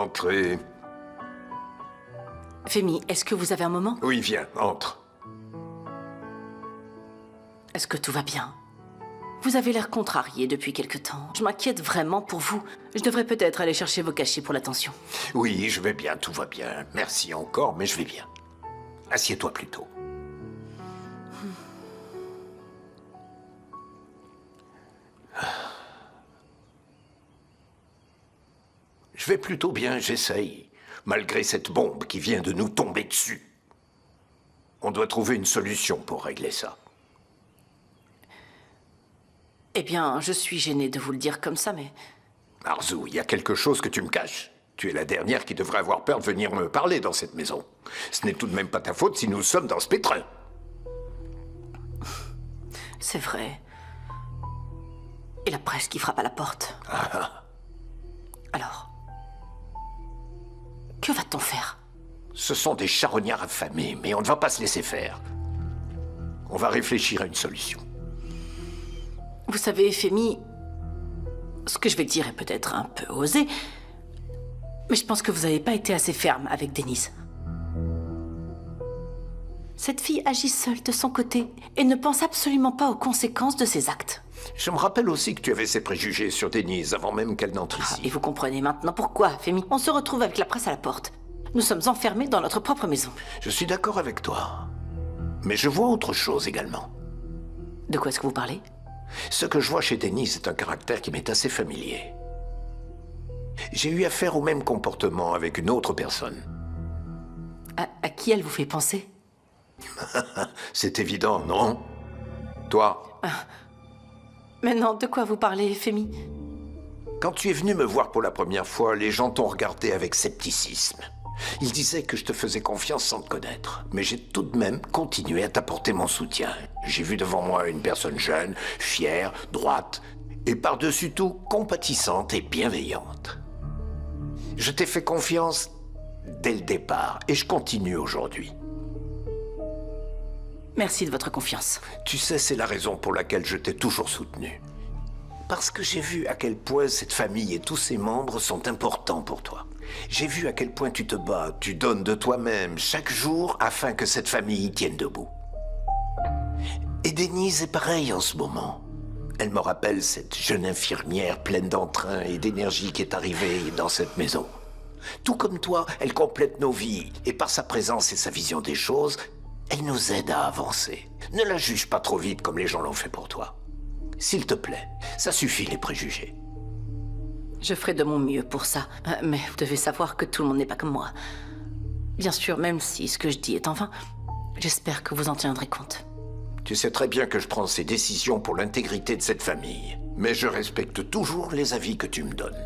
Entrez. Femi, est-ce que vous avez un moment? Oui, viens, entre. Est-ce que tout va bien? Vous avez l'air contrarié depuis quelque temps. Je m'inquiète vraiment pour vous. Je devrais peut-être aller chercher vos cachets pour l'attention. Oui, je vais bien, tout va bien. Merci encore, mais je vais bien. Assieds-toi plutôt. Je vais plutôt bien, j'essaye. Malgré cette bombe qui vient de nous tomber dessus. On doit trouver une solution pour régler ça. Eh bien, je suis gênée de vous le dire comme ça, mais... Arzu, il y a quelque chose que tu me caches. Tu es la dernière qui devrait avoir peur de venir me parler dans cette maison. Ce n'est tout de même pas ta faute si nous sommes dans ce pétrin. C'est vrai. Et la presse qui frappe à la porte. Alors, que va-t-on faire? Ce sont des charognards affamés, mais on ne va pas se laisser faire. On va réfléchir à une solution. Vous savez, Femi, ce que je vais dire est peut-être un peu osé, mais je pense que vous n'avez pas été assez ferme avec Denise. Cette fille agit seule de son côté et ne pense absolument pas aux conséquences de ses actes. Je me rappelle aussi que tu avais ces préjugés sur Denise avant même qu'elle n'entre ici. Et vous comprenez maintenant pourquoi, Femi. On se retrouve avec la presse à la porte. Nous sommes enfermés dans notre propre maison. Je suis d'accord avec toi. Mais je vois autre chose également. De quoi est-ce que vous parlez? Ce que je vois chez Denise est un caractère qui m'est assez familier. J'ai eu affaire au même comportement avec une autre personne. À qui elle vous fait penser? C'est évident, non? Toi, Mais non, de quoi vous parlez, Femi? quand tu es venu me voir pour la première fois, les gens t'ont regardé avec scepticisme. Ils disaient que je te faisais confiance sans te connaître. Mais j'ai tout de même continué à t'apporter mon soutien. J'ai vu devant moi une personne jeune, fière, droite, et par-dessus tout, compatissante et bienveillante. Je t'ai fait confiance dès le départ, et je continue aujourd'hui. Merci de votre confiance. Tu sais, c'est la raison pour laquelle je t'ai toujours soutenu. Parce que j'ai vu à quel point cette famille et tous ses membres sont importants pour toi. J'ai vu à quel point tu te bats, tu donnes de toi-même chaque jour afin que cette famille tienne debout. Et Denise est pareille en ce moment. Elle me rappelle cette jeune infirmière pleine d'entrain et d'énergie qui est arrivée dans cette maison. Tout comme toi, elle complète nos vies et par sa présence et sa vision des choses, elle nous aide à avancer. Ne la juge pas trop vite comme les gens l'ont fait pour toi. S'il te plaît, ça suffit les préjugés. Je ferai de mon mieux pour ça. Mais vous devez savoir que tout le monde n'est pas comme moi. Bien sûr, même si ce que je dis est en vain, j'espère que vous en tiendrez compte. Tu sais très bien que je prends ces décisions pour l'intégrité de cette famille. Mais je respecte toujours les avis que tu me donnes.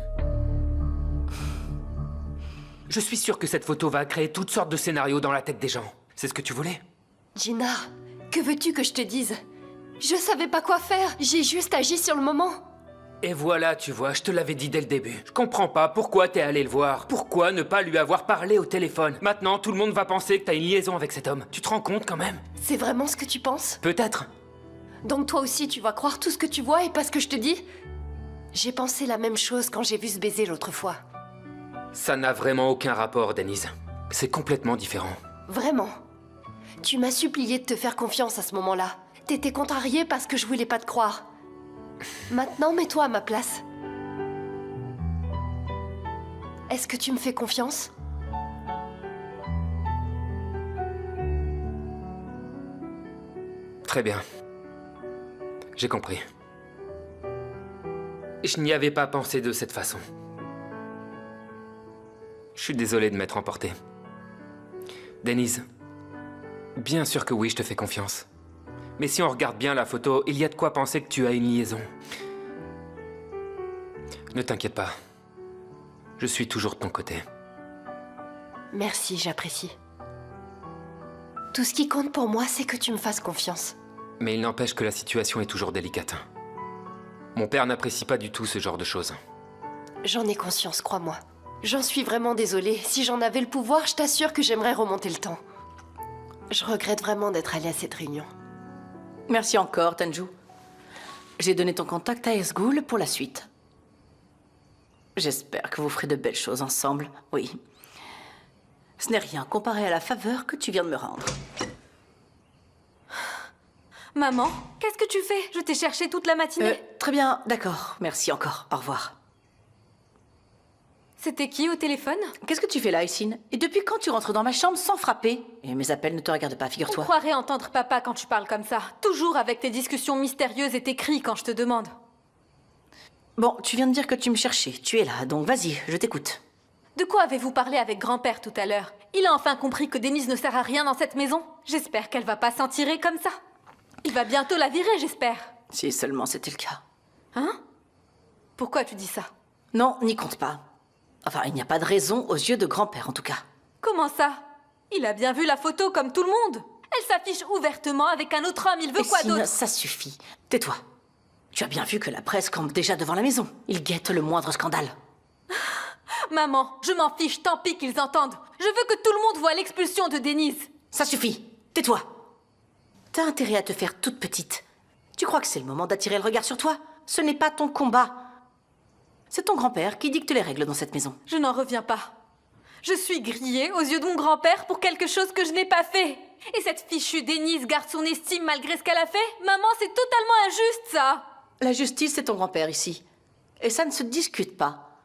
Je suis sûr que cette photo va créer toutes sortes de scénarios dans la tête des gens. C'est ce que tu voulais? Gina, que veux-tu que je te dise? Je savais pas quoi faire, j'ai juste agi sur le moment. Et voilà, tu vois, je te l'avais dit dès le début. Je comprends pas pourquoi t'es allé le voir. Pourquoi ne pas lui avoir parlé au téléphone? Maintenant, tout le monde va penser que t'as une liaison avec cet homme. Tu te rends compte quand même? C'est vraiment ce que tu penses? Peut-être. Donc toi aussi tu vas croire tout ce que tu vois et pas ce que je te dis? J'ai pensé la même chose quand j'ai vu ce baiser l'autre fois. Ça n'a vraiment aucun rapport, Denise. C'est complètement différent. Vraiment. Tu m'as supplié de te faire confiance à ce moment-là. T'étais contrariée parce que je voulais pas te croire. Maintenant, mets-toi à ma place. Est-ce que tu me fais confiance? Très bien. J'ai compris. Je n'y avais pas pensé de cette façon. Je suis désolé de m'être emporté. Denise, bien sûr que oui, je te fais confiance. Mais si on regarde bien la photo, il y a de quoi penser que tu as une liaison. Ne t'inquiète pas. Je suis toujours de ton côté. Merci, j'apprécie. Tout ce qui compte pour moi, c'est que tu me fasses confiance. Mais il n'empêche que la situation est toujours délicate. Mon père n'apprécie pas du tout ce genre de choses. J'en ai conscience, crois-moi. J'en suis vraiment désolée. Si j'en avais le pouvoir, je t'assure que j'aimerais remonter le temps. Je regrette vraiment d'être allée à cette réunion. Merci encore, Tanju. J'ai donné ton contact à Esgoul pour la suite. J'espère que vous ferez de belles choses ensemble, oui. Ce n'est rien comparé à la faveur que tu viens de me rendre. Maman, qu'est-ce que tu fais? Je t'ai cherché toute la matinée. Très bien, d'accord. Merci encore. Au revoir. C'était qui au téléphone? Qu'est-ce que tu fais là, Essine? Et depuis quand tu rentres dans ma chambre sans frapper? Et mes appels ne te regardent pas, On figure-toi. croirait entendre papa quand tu parles comme ça. Toujours avec tes discussions mystérieuses et tes cris quand je te demande. Bon, tu viens de dire que tu me cherchais. Tu es là, donc vas-y, je t'écoute. De quoi avez-vous parlé avec grand-père tout à l'heure? Il a enfin compris que Denise ne sert à rien dans cette maison? J'espère qu'elle va pas s'en tirer comme ça. Il va bientôt la virer, j'espère. Si seulement c'était le cas. Hein? Pourquoi tu dis ça? Non, n'y compte pas. Enfin, il n'y a pas de raison aux yeux de grand-père, en tout cas. Comment ça? Il a bien vu la photo comme tout le monde. Elle s'affiche ouvertement avec un autre homme, il veut quoi Essine, d'autre? ça suffit. Tais-toi. Tu as bien vu que la presse campe déjà devant la maison. Ils guettent le moindre scandale. Maman, je m'en fiche, tant pis qu'ils entendent. Je veux que tout le monde voie l'expulsion de Denise. Ça suffit. Tais-toi. T'as intérêt à te faire toute petite. Tu crois que c'est le moment d'attirer le regard sur toi? Ce n'est pas ton combat. C'est ton grand-père qui dicte les règles dans cette maison. Je n'en reviens pas. Je suis grillée aux yeux de mon grand-père pour quelque chose que je n'ai pas fait. Et cette fichue Denise garde son estime malgré ce qu'elle a fait? Maman, c'est totalement injuste, ça. La justice, c'est ton grand-père ici. Et ça ne se discute pas.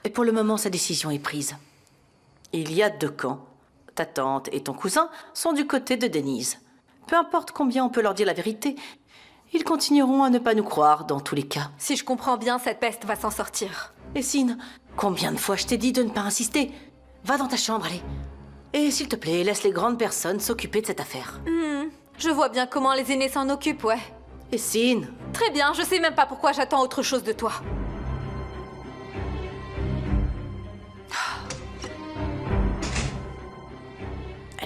Et pour le moment, sa décision est prise. Il y a deux camps. Ta tante et ton cousin sont du côté de Denise. Peu importe combien on peut leur dire la vérité, ils continueront à ne pas nous croire dans tous les cas. Si je comprends bien, cette peste va s'en sortir. Essine, combien de fois je t'ai dit de ne pas insister? Va dans ta chambre, allez. Et s'il te plaît, laisse les grandes personnes s'occuper de cette affaire. Je vois bien comment les aînés s'en occupent, ouais. Essine, Très bien, je sais même pas pourquoi j'attends autre chose de toi.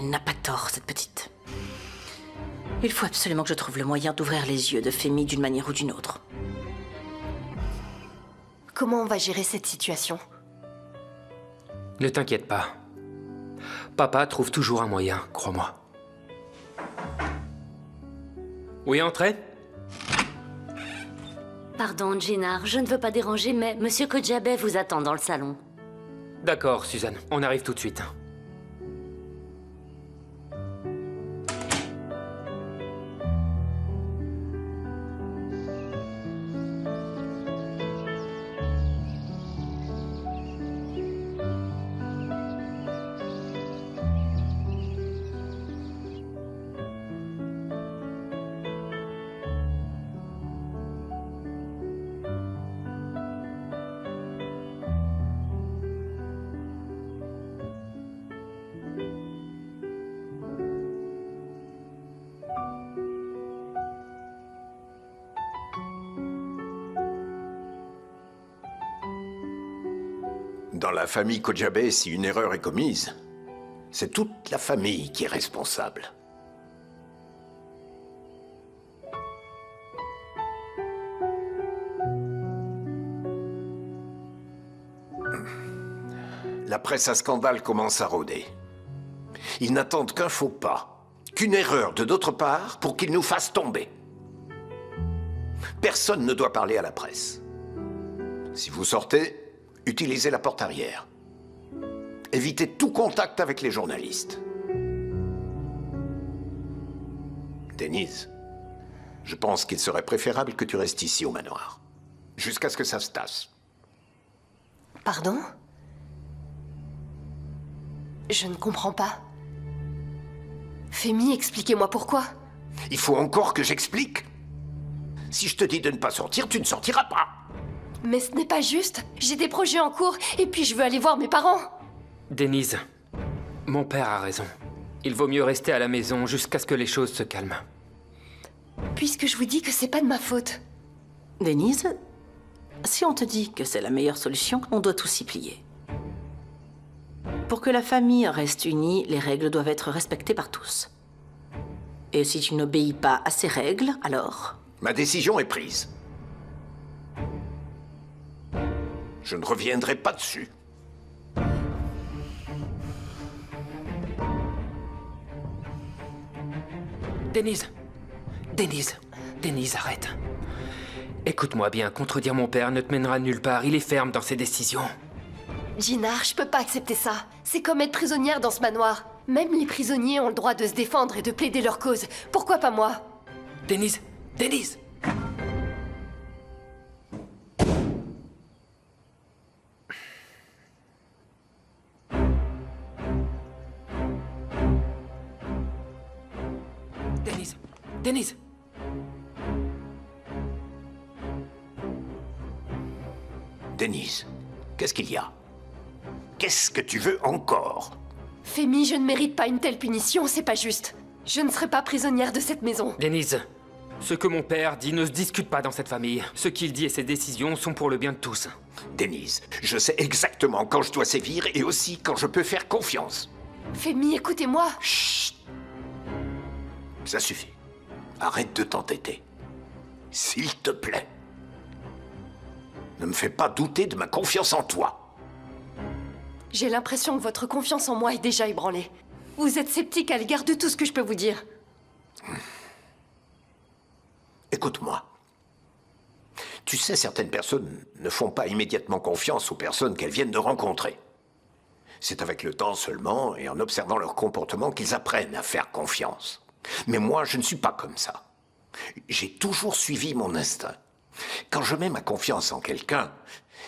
elle n'a pas tort, cette petite. Il faut absolument que je trouve le moyen d'ouvrir les yeux de Femi d'une manière ou d'une autre. Comment on va gérer cette situation? Ne t'inquiète pas. Papa trouve toujours un moyen, crois-moi. Oui, entrez. Pardon, Jinar, je ne veux pas déranger, mais Monsieur Kodjabeh vous attend dans le salon. D'accord, Suzanne, on arrive tout de suite. Dans la famille Kodjabeh, si une erreur est commise, c'est toute la famille qui est responsable. La presse à scandale commence à rôder. Ils n'attendent qu'un faux pas, qu'une erreur de notre part pour qu'ils nous fassent tomber. Personne ne doit parler à la presse. Si vous sortez, utilisez la porte arrière. Évitez tout contact avec les journalistes. Denise, je pense qu'il serait préférable que tu restes ici au manoir, jusqu'à ce que ça se tasse. Pardon? Je ne comprends pas. Femi, expliquez-moi pourquoi. Il faut encore que j'explique. Si je te dis de ne pas sortir, tu ne sortiras pas. Mais ce n'est pas juste. J'ai des projets en cours et puis je veux aller voir mes parents. Denise, mon père a raison. Il vaut mieux rester à la maison jusqu'à ce que les choses se calment. Puisque je vous dis que c'est pas de ma faute. Denise, si on te dit que c'est la meilleure solution, on doit tous s'y plier. Pour que la famille reste unie, les règles doivent être respectées par tous. Et si tu n'obéis pas à ces règles, alors... Ma décision est prise. Je ne reviendrai pas dessus. Denise, Denise, Denise, arrête. Écoute-moi bien, contredire mon père ne te mènera nulle part. Il est ferme dans ses décisions. Jinar, je peux pas accepter ça. C'est comme être prisonnière dans ce manoir. Même les prisonniers ont le droit de se défendre et de plaider leur cause. Pourquoi pas moi? Denise! Denise! Denise! Denise! Denise, qu'est-ce qu'il y a? Qu'est-ce que tu veux encore? Femi, je ne mérite pas une telle punition, c'est pas juste. Je ne serai pas prisonnière de cette maison. Denise! Ce que mon père dit ne se discute pas dans cette famille. Ce qu'il dit et ses décisions sont pour le bien de tous. Denise, je sais exactement quand je dois sévir et aussi quand je peux faire confiance. Femi, écoutez-moi. Chut! Ça suffit. Arrête de t'entêter. S'il te plaît. Ne me fais pas douter de ma confiance en toi. J'ai l'impression que votre confiance en moi est déjà ébranlée. Vous êtes sceptique à l'égard de tout ce que je peux vous dire. Écoute-moi. Tu sais, certaines personnes ne font pas immédiatement confiance aux personnes qu'elles viennent de rencontrer. C'est avec le temps seulement et en observant leur comportement qu'ils apprennent à faire confiance. Mais moi, je ne suis pas comme ça. J'ai toujours suivi mon instinct. Quand je mets ma confiance en quelqu'un,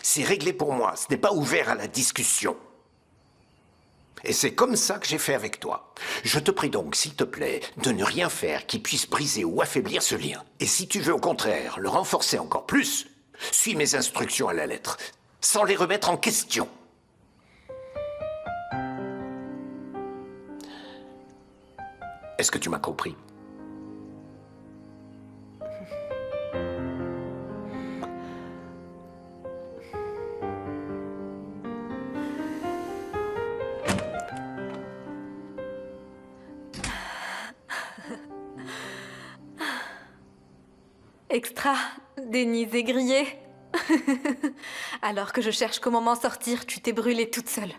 c'est réglé pour moi, ce n'est pas ouvert à la discussion. Et c'est comme ça que j'ai fait avec toi. Je te prie donc, s'il te plaît, de ne rien faire qui puisse briser ou affaiblir ce lien. Et si tu veux au contraire le renforcer encore plus, suis mes instructions à la lettre, sans les remettre en question. Est-ce que tu m'as compris? Extra, Denise est grillée. Alors que je cherche comment m'en sortir, tu t'es brûlée toute seule.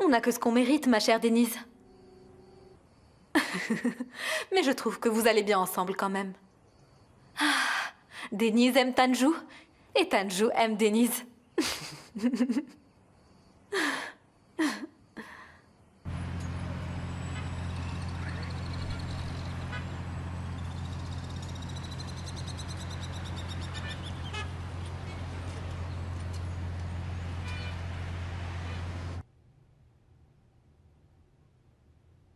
On n'a que ce qu'on mérite, ma chère Denise. Mais je trouve que vous allez bien ensemble quand même. Ah, Denise aime Tanju et Tanju aime Denise.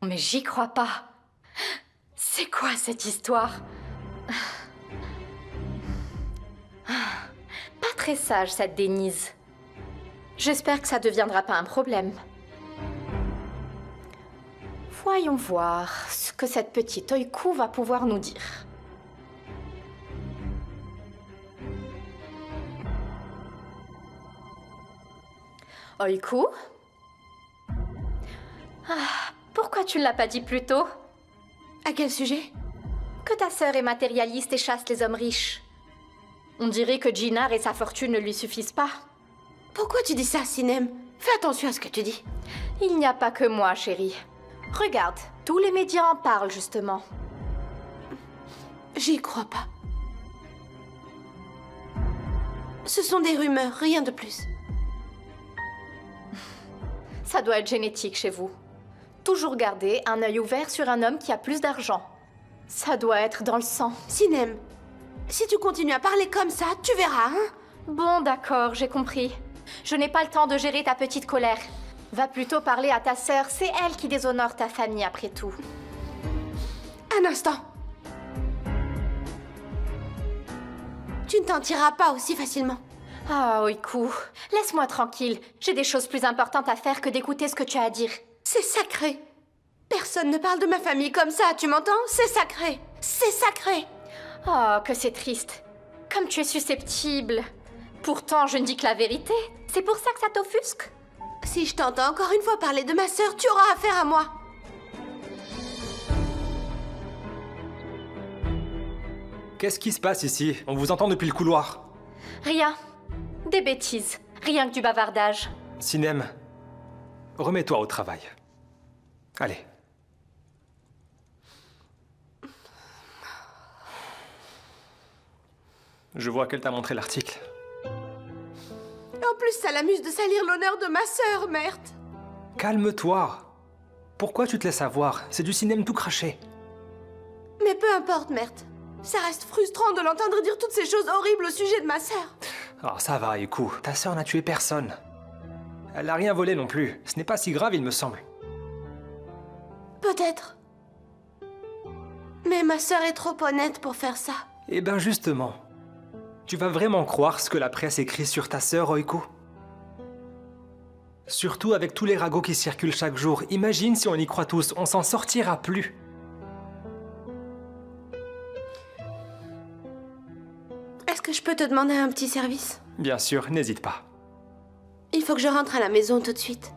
Mais j'y crois pas. C'est quoi cette histoire? Pas très sage, cette Denise. J'espère que ça deviendra pas un problème. Voyons voir ce que cette petite Oiku va pouvoir nous dire. Oiku? Pourquoi tu ne l'as pas dit plus tôt? À quel sujet? Que ta sœur est matérialiste et chasse les hommes riches. On dirait que Jinar et sa fortune ne lui suffisent pas. Pourquoi tu dis ça, Sinem? Fais attention à ce que tu dis. Il n'y a pas que moi, chérie. Regarde, tous les médias en parlent, justement. J'y crois pas. Ce sont des rumeurs, rien de plus. Ça doit être génétique chez vous. Toujours garder un œil ouvert sur un homme qui a plus d'argent. Ça doit être dans le sang. Sinem, si tu continues à parler comme ça, tu verras, hein? Bon, d'accord, j'ai compris. Je n'ai pas le temps de gérer ta petite colère. Va plutôt parler à ta sœur, c'est elle qui déshonore ta famille après tout. Un instant. Tu ne t'en tireras pas aussi facilement. Ah, Oiku, laisse-moi tranquille. J'ai des choses plus importantes à faire que d'écouter ce que tu as à dire. C'est sacré. Personne ne parle de ma famille comme ça, tu m'entends? C'est sacré. C'est sacré. Oh, que c'est triste. Comme tu es susceptible. Pourtant, je ne dis que la vérité. C'est pour ça que ça t'offusque? Si je t'entends encore une fois parler de ma sœur, tu auras affaire à moi. Qu'est-ce qui se passe ici? On vous entend depuis le couloir. Rien. Des bêtises. Rien que du bavardage. Sinem, remets-toi au travail. Allez. Je vois qu'elle t'a montré l'article. Et en plus, ça l'amuse de salir l'honneur de ma sœur, merde. Calme-toi. Pourquoi tu te laisses avoir? C'est du cinéma tout craché. Mais peu importe, merde. Ça reste frustrant de l'entendre dire toutes ces choses horribles au sujet de ma sœur. Alors ça va, Oiku. Ta sœur n'a tué personne. Elle n'a rien volé non plus. Ce n'est pas si grave, il me semble. Peut-être. Mais ma sœur est trop honnête pour faire ça. Eh ben justement. Tu vas vraiment croire ce que la presse écrit sur ta sœur, Oiku? Surtout avec tous les ragots qui circulent chaque jour. Imagine si on y croit tous, on s'en sortira plus. Est-ce que je peux te demander un petit service? Bien sûr, n'hésite pas. Il faut que je rentre à la maison tout de suite.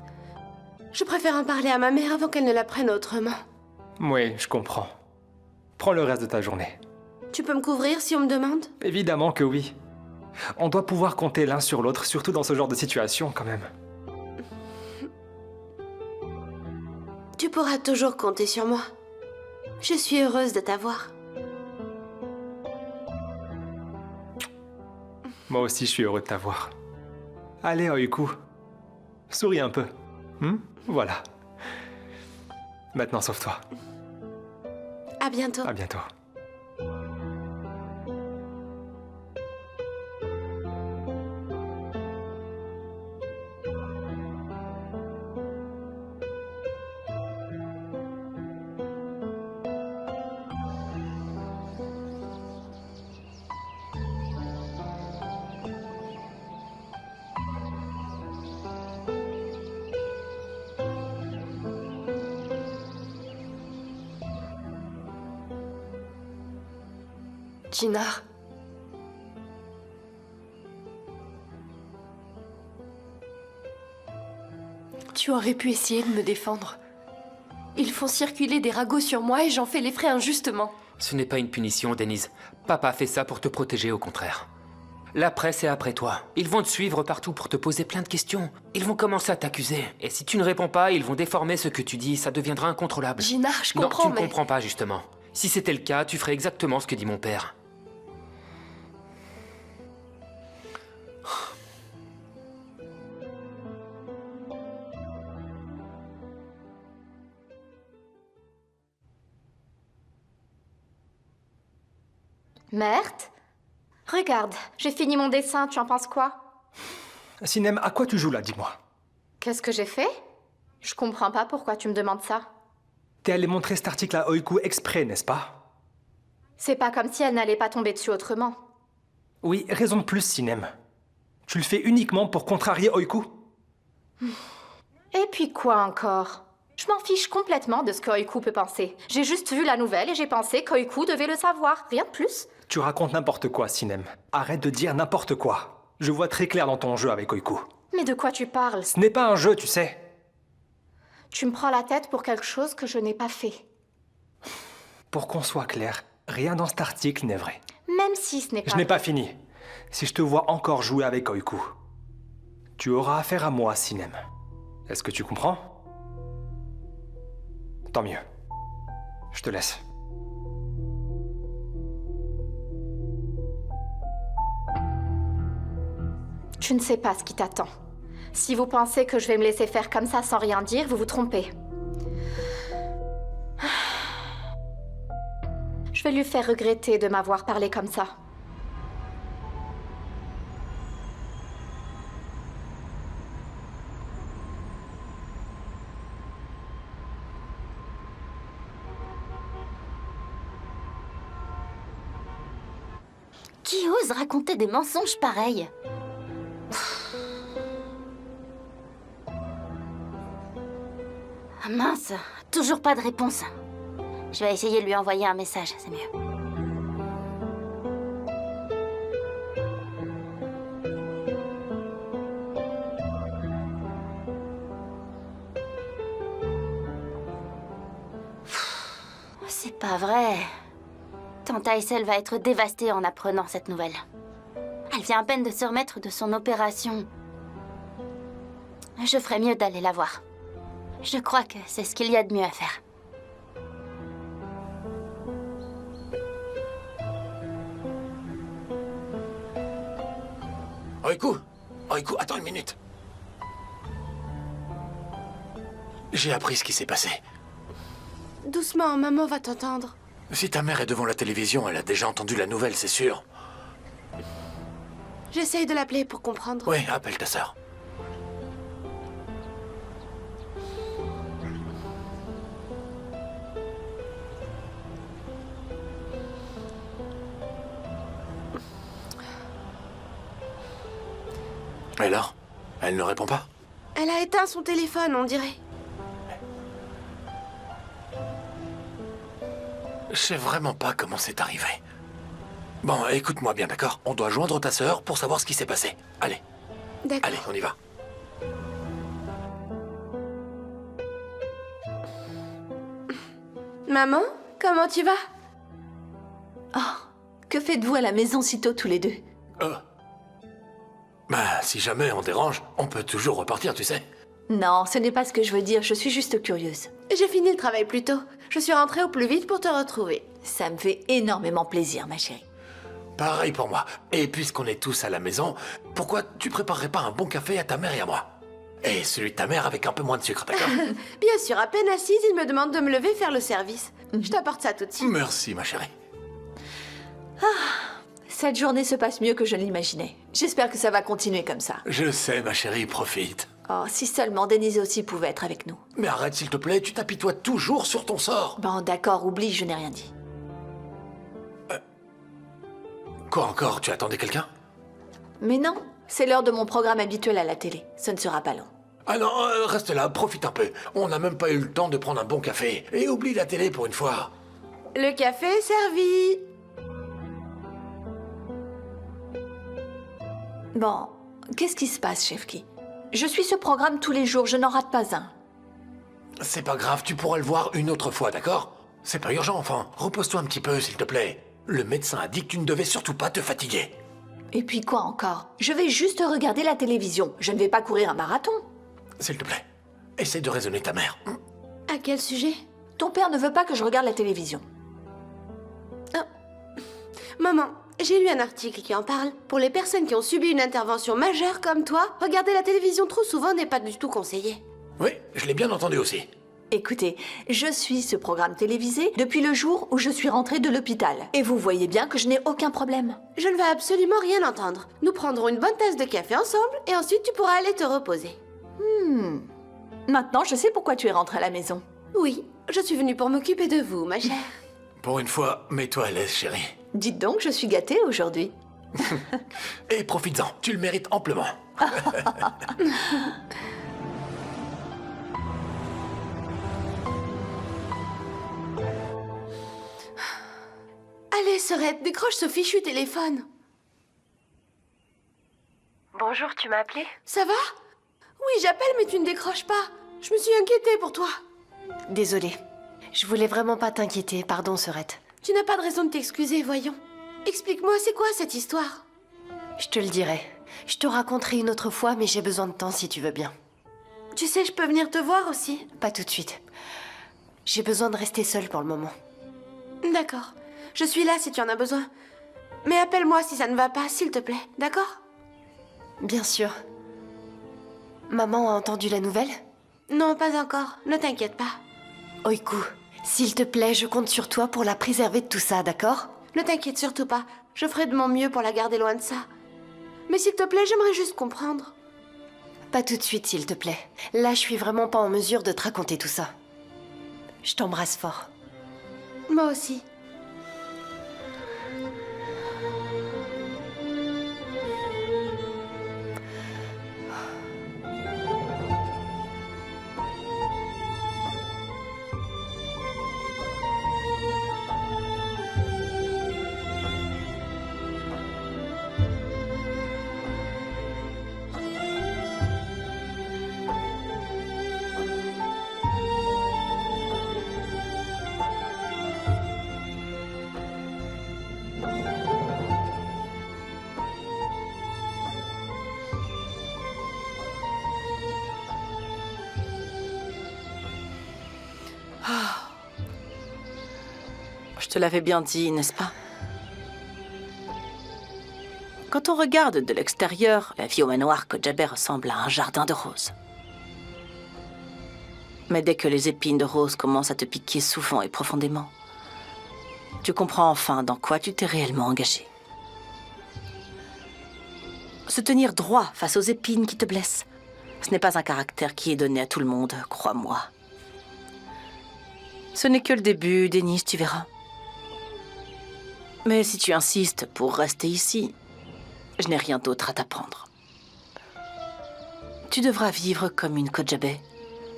Je préfère en parler à ma mère avant qu'elle ne la prenne autrement. Oui, je comprends. Prends le reste de ta journée. Tu peux me couvrir si on me demande? Évidemment que oui. On doit pouvoir compter l'un sur l'autre, surtout dans ce genre de situation, quand même. Tu pourras toujours compter sur moi. Je suis heureuse de t'avoir. Moi aussi, je suis heureux de t'avoir. Allez, Oiku. Souris un peu. Voilà. Maintenant, sauve-toi. À bientôt. À bientôt. Jinar. Tu aurais pu essayer de me défendre. Ils font circuler des ragots sur moi et j'en fais les frais injustement. Ce n'est pas une punition, Denise. Papa fait ça pour te protéger, au contraire. La presse est après toi. Ils vont te suivre partout pour te poser plein de questions. Ils vont commencer à t'accuser. Et si tu ne réponds pas, ils vont déformer ce que tu dis. Ça deviendra incontrôlable. Jinar, je Non, comprends, tu ne mais... comprends pas, justement. Si c'était le cas, tu ferais exactement ce que dit mon père. Merde. Regarde, j'ai fini mon dessin, tu en penses quoi? Sinem, à quoi tu joues là, dis-moi? Qu'est-ce que j'ai fait? Je comprends pas pourquoi tu me demandes ça. T'es allé montrer cet article à Oiku exprès, n'est-ce pas? C'est pas comme si elle n'allait pas tomber dessus autrement. Oui, raison de plus, Sinem. Tu le fais uniquement pour contrarier Oiku? Et puis quoi encore? Je m'en fiche complètement de ce que Oiku peut penser. J'ai juste vu la nouvelle et j'ai pensé qu'Oiku devait le savoir, rien de plus. Tu racontes n'importe quoi, Sinem. Arrête de dire n'importe quoi. Je vois très clair dans ton jeu avec Oiku. Mais de quoi tu parles? Ce n'est pas un jeu, tu sais. Tu me prends la tête pour quelque chose que je n'ai pas fait. Pour qu'on soit clair, rien dans cet article n'est vrai. Même si ce n'est pas Je n'ai vrai. pas fini. Si je te vois encore jouer avec Oiku, tu auras affaire à moi, Sinem. Est-ce que tu comprends? Tant mieux. Je te laisse. Tu ne sais pas ce qui t'attend. Si vous pensez que je vais me laisser faire comme ça sans rien dire, vous vous trompez. Je vais lui faire regretter de m'avoir parlé comme ça. Qui ose raconter des mensonges pareils? Ah mince, toujours pas de réponse. Je vais essayer de lui envoyer un message, c'est mieux. C'est pas vrai. Tante Aysel va être dévastée en apprenant cette nouvelle. Elle vient à peine de se remettre de son opération. Je ferais mieux d'aller la voir. Je crois que c'est ce qu'il y a de mieux à faire. Oiku, attends une minute. J'ai appris ce qui s'est passé. Doucement, maman va t'entendre. Si ta mère est devant la télévision, elle a déjà entendu la nouvelle, c'est sûr. J'essaye de l'appeler pour comprendre. Oui, appelle ta sœur. Et alors? Elle ne répond pas? Elle a éteint son téléphone, on dirait. Je sais vraiment pas comment c'est arrivé. Bon, écoute-moi bien, d'accord? On doit joindre ta sœur pour savoir ce qui s'est passé. Allez, D'accord. allez, on y va. Maman, comment tu vas? Que faites-vous à la maison si tôt tous les deux? Bah, si jamais on dérange, on peut toujours repartir, tu sais. Non, ce n'est pas ce que je veux dire, je suis juste curieuse. J'ai fini le travail plus tôt. Je suis rentrée au plus vite pour te retrouver. Ça me fait énormément plaisir, ma chérie. Pareil pour moi. Et puisqu'on est tous à la maison, pourquoi tu préparerais pas un bon café à ta mère et à moi? Et celui de ta mère avec un peu moins de sucre, d'accord? Bien sûr, à peine assise, il me demande de me lever faire le service. Je t'apporte ça tout de suite. Merci, ma chérie. Cette journée se passe mieux que je ne l'imaginais. J'espère que ça va continuer comme ça. Je sais, ma chérie, profite. Oh, si seulement Denise aussi pouvait être avec nous. Mais arrête, s'il te plaît, tu t'apitoies toujours sur ton sort. Bon, d'accord, oublie, je n'ai rien dit. Quoi encore? Tu attendais quelqu'un? Mais non, c'est l'heure de mon programme habituel à la télé. Ce ne sera pas long. Ah non, reste là, profite un peu. On n'a même pas eu le temps de prendre un bon café. Et oublie la télé pour une fois. Le café est servi. Bon, qu'est-ce qui se passe, Chefki? Je suis ce programme tous les jours, je n'en rate pas un. C'est pas grave, tu pourras le voir une autre fois, d'accord? C'est pas urgent, enfant. Repose-toi un petit peu, s'il te plaît. Le médecin a dit que tu ne devais surtout pas te fatiguer. Et puis quoi encore? Je vais juste regarder la télévision. Je ne vais pas courir un marathon. S'il te plaît, essaie de raisonner ta mère. À quel sujet? Ton père ne veut pas que je regarde la télévision. Maman, j'ai lu un article qui en parle. Pour les personnes qui ont subi une intervention majeure comme toi, regarder la télévision trop souvent n'est pas du tout conseillé. Oui, je l'ai bien entendu aussi. Écoutez, je suis ce programme télévisé depuis le jour où je suis rentrée de l'hôpital. Et vous voyez bien que je n'ai aucun problème. Je ne veux absolument rien entendre. Nous prendrons une bonne tasse de café ensemble et ensuite tu pourras aller te reposer. Maintenant, je sais pourquoi tu es rentrée à la maison. Oui, je suis venue pour m'occuper de vous, ma chère. Pour une fois, mets-toi à l'aise, chérie. Dites donc, je suis gâtée aujourd'hui. Et profites-en, tu le mérites amplement. Allez, Sorette, décroche ce fichu téléphone. Bonjour, tu m'as appelé? Ça va? Oui, j'appelle, mais tu ne décroches pas. Je me suis inquiétée pour toi. Désolée. Je voulais vraiment pas t'inquiéter, pardon, Sorette. Tu n'as pas de raison de t'excuser, voyons. Explique-moi, c'est quoi cette histoire? Je te le dirai. Je te raconterai une autre fois, mais j'ai besoin de temps si tu veux bien. Tu sais, je peux venir te voir aussi. Pas tout de suite. J'ai besoin de rester seule pour le moment. D'accord. Je suis là si tu en as besoin. Mais appelle-moi si ça ne va pas, s'il te plaît, d'accord? Bien sûr. Maman a entendu la nouvelle? Non, pas encore. Ne t'inquiète pas. Oiku, s'il te plaît, je compte sur toi pour la préserver de tout ça, d'accord? Ne t'inquiète surtout pas. Je ferai de mon mieux pour la garder loin de ça. Mais s'il te plaît, j'aimerais juste comprendre. Pas tout de suite, s'il te plaît. Là, je suis vraiment pas en mesure de te raconter tout ça. Je t'embrasse fort. Moi aussi. Je te l'avais bien dit, n'est-ce pas? Quand on regarde de l'extérieur, la vie au manoir Kojabe ressemble à un jardin de roses. Mais dès que les épines de rose commencent à te piquer souvent et profondément, tu comprends enfin dans quoi tu t'es réellement engagé. Se tenir droit face aux épines qui te blessent, ce n'est pas un caractère qui est donné à tout le monde, crois-moi. Ce n'est que le début, Denise, tu verras. Mais si tu insistes pour rester ici, je n'ai rien d'autre à t'apprendre. Tu devras vivre comme une Kojabe.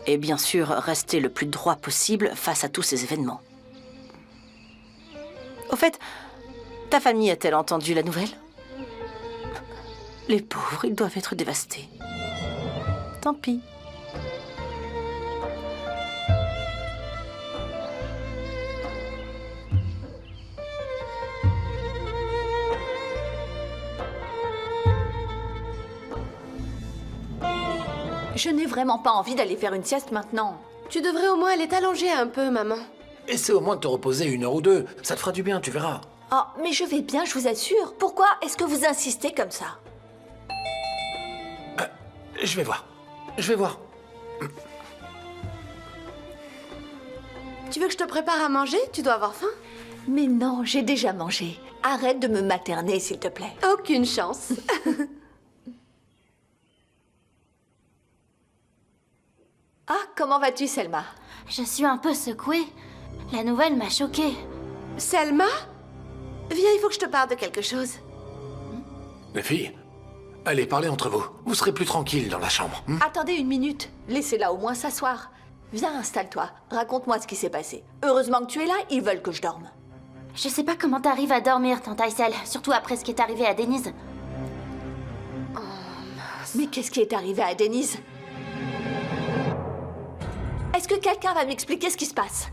Et bien sûr, rester le plus droit possible face à tous ces événements. Au fait, ta famille a-t-elle entendu la nouvelle? Les pauvres, ils doivent être dévastés. Tant pis. Je n'ai vraiment pas envie d'aller faire une sieste maintenant. Tu devrais au moins aller t'allonger un peu, maman. Essaie au moins de te reposer 1 heure ou 2. Ça te fera du bien, tu verras. Oh, mais je vais bien, je vous assure. Pourquoi est-ce que vous insistez comme ça? Je vais voir. Je vais voir. Tu veux que je te prépare à manger? Tu dois avoir faim. Mais non, j'ai déjà mangé. Arrête de me materner, s'il te plaît. Aucune chance. Ah, comment vas-tu, Selma? Je suis un peu secouée. La nouvelle m'a choquée. Selma? Viens, il faut que je te parle de quelque chose. Les filles, allez, parlez entre vous. Vous serez plus tranquille dans la chambre. Attendez une minute. Laissez-la au moins s'asseoir. Viens, installe-toi. Raconte-moi ce qui s'est passé. Heureusement que tu es là, ils veulent que je dorme. Je sais pas comment t'arrives à dormir, tante Aysel, surtout après ce qui est arrivé à Denise. Mais qu'est-ce qui est arrivé à Denise? Est-ce que quelqu'un va m'expliquer ce qui se passe?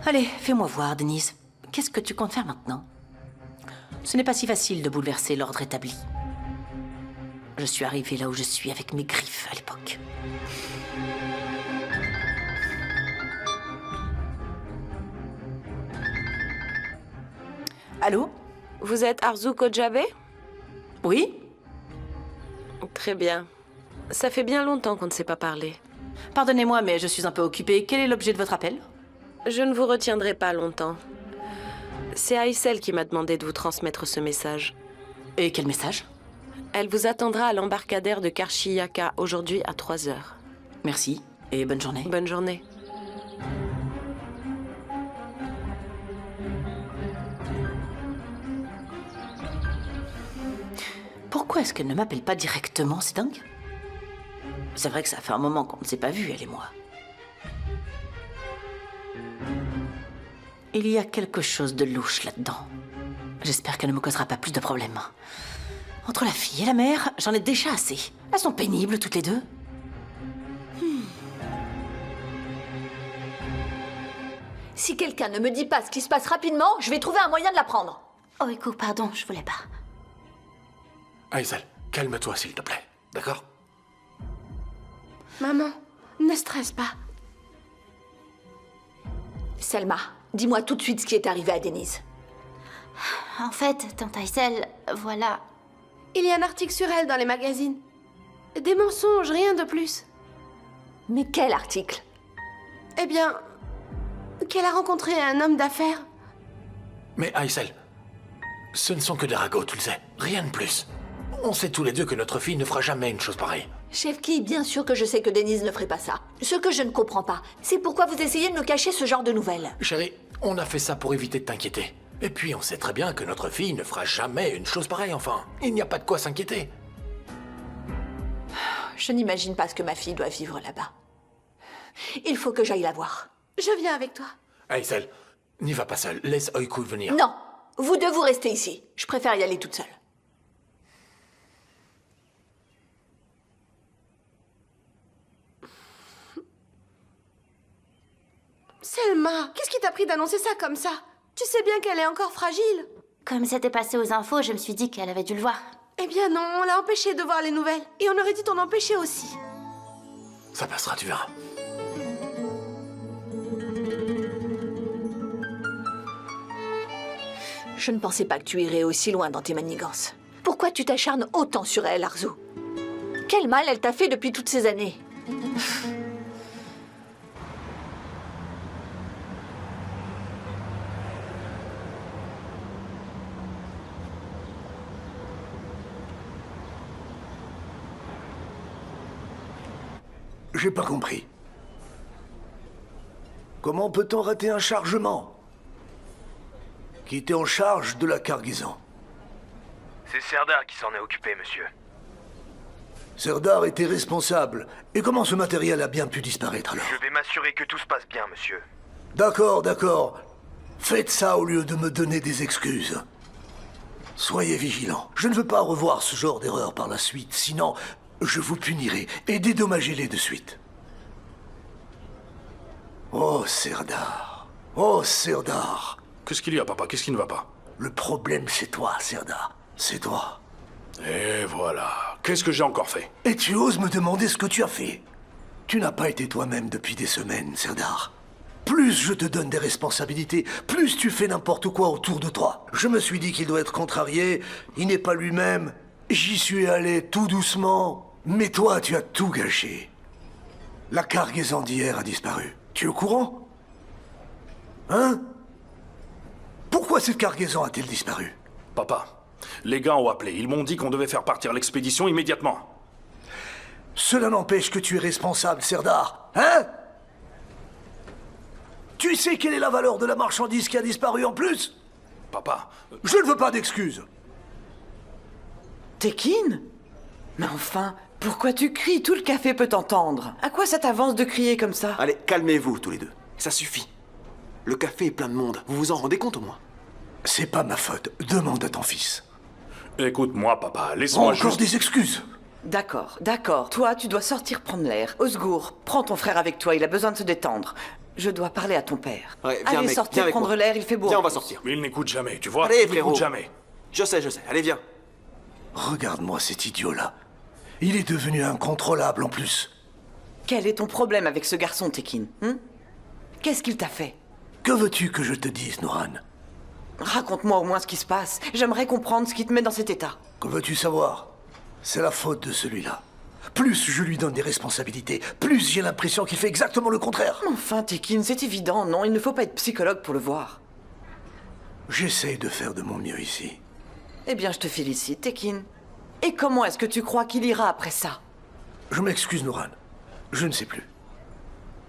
Allez, fais-moi voir, Denise. Qu'est-ce que tu comptes faire maintenant? Ce n'est pas si facile de bouleverser l'ordre établi. Je suis arrivée là où je suis avec mes griffes à l'époque. Allô? Vous êtes Arzu Kojabe? Oui? Très bien. Ça fait bien longtemps qu'on ne s'est pas parlé. Pardonnez-moi, mais je suis un peu occupée. Quel est l'objet de votre appel? Je ne vous retiendrai pas longtemps. C'est Aysel qui m'a demandé de vous transmettre ce message. Et quel message? Elle vous attendra à l'embarcadère de Karshiyaka aujourd'hui à 3 heures. Merci, et bonne journée. Bonne journée. Pourquoi est-ce qu'elle ne m'appelle pas directement? C'est dingue. C'est vrai que ça fait un moment qu'on ne s'est pas vus, elle et moi. Il y a quelque chose de louche là-dedans. J'espère qu'elle ne me causera pas plus de problèmes. Entre la fille et la mère, j'en ai déjà assez. Elles sont pénibles toutes les deux. Si quelqu'un ne me dit pas ce qui se passe rapidement, je vais trouver un moyen de la prendre. Oh, écoute, pardon, je voulais pas. Aysel, calme-toi s'il te plaît. D'accord? Maman, ne stresse pas. Selma, dis-moi tout de suite ce qui est arrivé à Denise. En fait, tante Aysel, voilà. Il y a un article sur elle dans les magazines. Des mensonges, rien de plus. Mais quel article? Eh bien, qu'elle a rencontré un homme d'affaires. Mais Aysel, ce ne sont que des ragots, tu le sais. Rien de plus. On sait tous les deux que notre fille ne fera jamais une chose pareille. Chefki, bien sûr que je sais que Denise ne ferait pas ça. Ce que je ne comprends pas, c'est pourquoi vous essayez de me cacher ce genre de nouvelles. Chérie, on a fait ça pour éviter de t'inquiéter. Et puis on sait très bien que notre fille ne fera jamais une chose pareille, enfin. Il n'y a pas de quoi s'inquiéter. Je n'imagine pas ce que ma fille doit vivre là-bas. Il faut que j'aille la voir. Je viens avec toi. Aysel, n'y va pas seule. Laisse Oiku venir. Non, vous deux vous restez ici. Je préfère y aller toute seule. Selma, qu'est-ce qui t'a pris d'annoncer ça comme ça? Tu sais bien qu'elle est encore fragile. Comme c'était passé aux infos, je me suis dit qu'elle avait dû le voir. Eh bien non, on l'a empêché de voir les nouvelles. Et on aurait dû t'en empêcher aussi. Ça passera, tu verras. Je ne pensais pas que tu irais aussi loin dans tes manigances. Pourquoi tu t'acharnes autant sur elle, Arzu? Quel mal elle t'a fait depuis toutes ces années? J'ai pas compris. Comment peut-on rater un chargement? Qui était en charge de la cargaison? C'est Serdar qui s'en est occupé, monsieur. Serdar était responsable. Et comment ce matériel a bien pu disparaître alors? Je vais m'assurer que tout se passe bien, monsieur. D'accord, d'accord. Faites ça au lieu de me donner des excuses. Soyez vigilants. Je ne veux pas revoir ce genre d'erreur par la suite, sinon je vous punirai et dédommagez-les de suite. Oh, Serdar. Oh, Serdar. Qu'est-ce qu'il y a, papa? Qu'est-ce qui ne va pas? Le problème, c'est toi, Serdar. C'est toi. Et voilà. Qu'est-ce que j'ai encore fait? Et tu oses me demander ce que tu as fait? Tu n'as pas été toi-même depuis des semaines, Serdar. Plus je te donne des responsabilités, plus tu fais n'importe quoi autour de toi. Je me suis dit qu'il doit être contrarié, il n'est pas lui-même. J'y suis allé tout doucement. Mais toi, tu as tout gâché. La cargaison d'hier a disparu. Tu es au courant? Hein? Pourquoi cette cargaison a-t-elle disparu? Papa, les gars ont appelé. Ils m'ont dit qu'on devait faire partir l'expédition immédiatement. Cela n'empêche que tu es responsable, Serdar. Hein? Tu sais quelle est la valeur de la marchandise qui a disparu en plus? Papa... Je ne veux pas d'excuses. Tekin? Mais enfin, pourquoi tu cries? Tout le café peut t'entendre. À quoi ça t'avance de crier comme ça? Allez, calmez-vous tous les deux. Ça suffit. Le café est plein de monde. Vous vous en rendez compte au moins? C'est pas ma faute. Demande à ton fils. Écoute-moi, papa. Laisse-moi Encore juste... des excuses? D'accord, d'accord. Toi, tu dois sortir prendre l'air. Osgour, prends ton frère avec toi, il a besoin de se détendre. Je dois parler à ton père. Ouais, viens, Allez, mec, sortez viens avec prendre moi. l'air, il fait beau. Viens, on va sortir. Mais il n'écoute jamais, tu vois? Allez, il frérot. n'écoute jamais. Je sais. Allez, viens. Regarde-moi cet idiot-là. Il est devenu incontrôlable en plus. Quel est ton problème avec ce garçon, Tekin? Qu'est-ce qu'il t'a fait? Que veux-tu que je te dise, Nouran? Raconte-moi au moins ce qui se passe. J'aimerais comprendre ce qui te met dans cet état. Que veux-tu savoir? C'est la faute de celui-là. Plus je lui donne des responsabilités, plus j'ai l'impression qu'il fait exactement le contraire. Enfin, Tekin, c'est évident, non? Il ne faut pas être psychologue pour le voir. J'essaye de faire de mon mieux ici. Eh bien, je te félicite, Tekin. Et comment est-ce que tu crois qu'il ira après ça? Je m'excuse, Nouran. Je ne sais plus.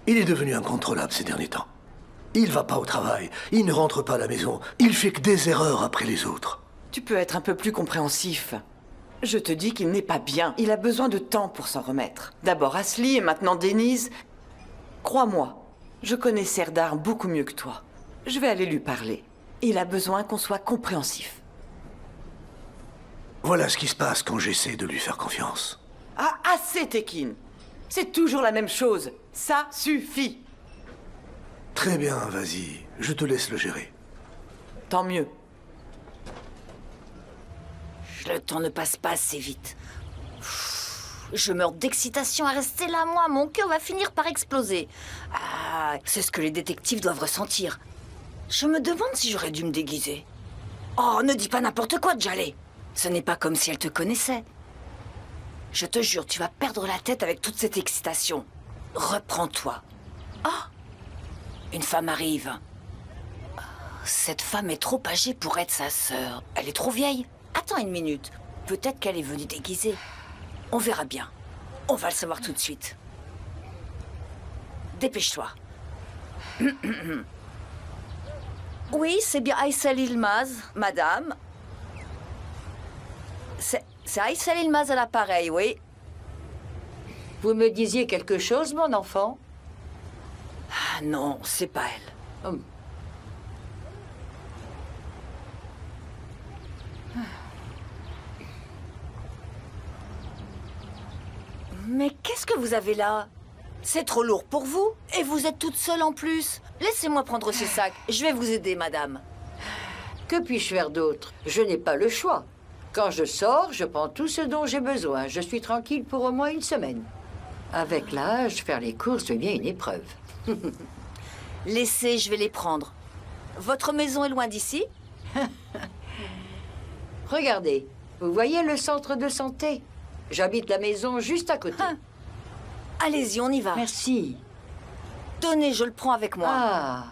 Il est devenu incontrôlable ces derniers temps. Il va pas au travail, il ne rentre pas à la maison, il fait que des erreurs après les autres. Tu peux être un peu plus compréhensif. Je te dis qu'il n'est pas bien. Il a besoin de temps pour s'en remettre. D'abord Asli et maintenant Denise. Crois-moi, je connais Serdar beaucoup mieux que toi. Je vais aller lui parler. Il a besoin qu'on soit compréhensif. Voilà ce qui se passe quand j'essaie de lui faire confiance. Ah, assez, Tekin. C'est toujours la même chose. Ça suffit. Très bien, vas-y. Je te laisse le gérer. Tant mieux. Le temps ne passe pas assez vite. Je meurs d'excitation à rester là, moi. Mon cœur va finir par exploser. Ah, c'est ce que les détectives doivent ressentir. Je me demande si j'aurais dû me déguiser. Oh, ne dis pas n'importe quoi, Djalé. Ce n'est pas comme si elle te connaissait. Je te jure, tu vas perdre la tête avec toute cette excitation. Reprends-toi. Ah, une femme arrive. Cette femme est trop âgée pour être sa sœur. Elle est trop vieille. Attends une minute. Peut-être qu'elle est venue déguisée. On verra bien. On va le savoir tout de suite. Dépêche-toi. Oui, c'est bien Aïssel Ilmaz, madame. C'est Aïssel Ilmaz à l'appareil, oui. Vous me disiez quelque chose, mon enfant? Ah non, c'est pas elle. Mais qu'est-ce que vous avez là? C'est trop lourd pour vous. Et vous êtes toute seule en plus. Laissez-moi prendre ce sac. Je vais vous aider, madame. Que Que puis-je faire d'autre? Je n'ai pas le choix. Quand je sors, je prends tout ce dont j'ai besoin. Je suis tranquille pour au moins une semaine. Avec l'âge, faire les courses devient une épreuve. Laissez, je vais les prendre. Votre maison est loin d'ici? Regardez, vous voyez le centre de santé? J'habite la maison juste à côté. Allez-y, on y va. Merci. Tenez, je le prends avec moi. Ah,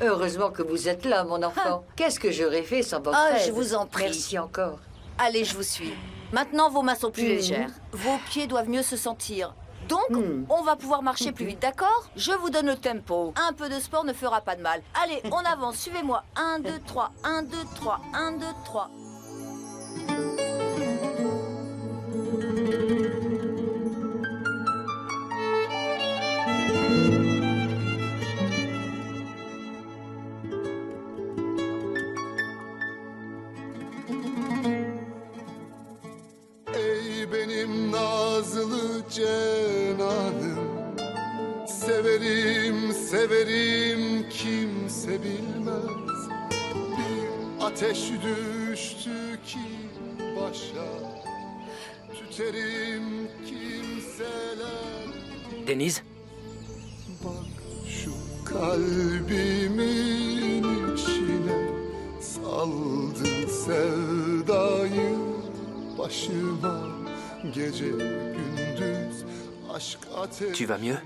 heureusement que vous êtes là, mon enfant. Qu'est-ce que j'aurais fait sans votre aide? Je vous en prie. Merci encore. Allez, je vous suis. Maintenant, vos mains sont plus légères. Vos pieds doivent mieux se sentir. Donc, on va pouvoir marcher plus vite, d'accord? Je vous donne le tempo. Un peu de sport ne fera pas de mal. Allez, on avance, suivez-moi. 1, 2, 3, 1, 2, 3, 1, 2, 3. Ey benim nazlı cenanım, severim severim kimse bilmez. Bir ateş düştü ki başa, tüterim kimseler. Denise? Bak şu kalbimin içine, saldı sevdayı başıma, gece gündüz aşk ateşine. Tu vas mieux?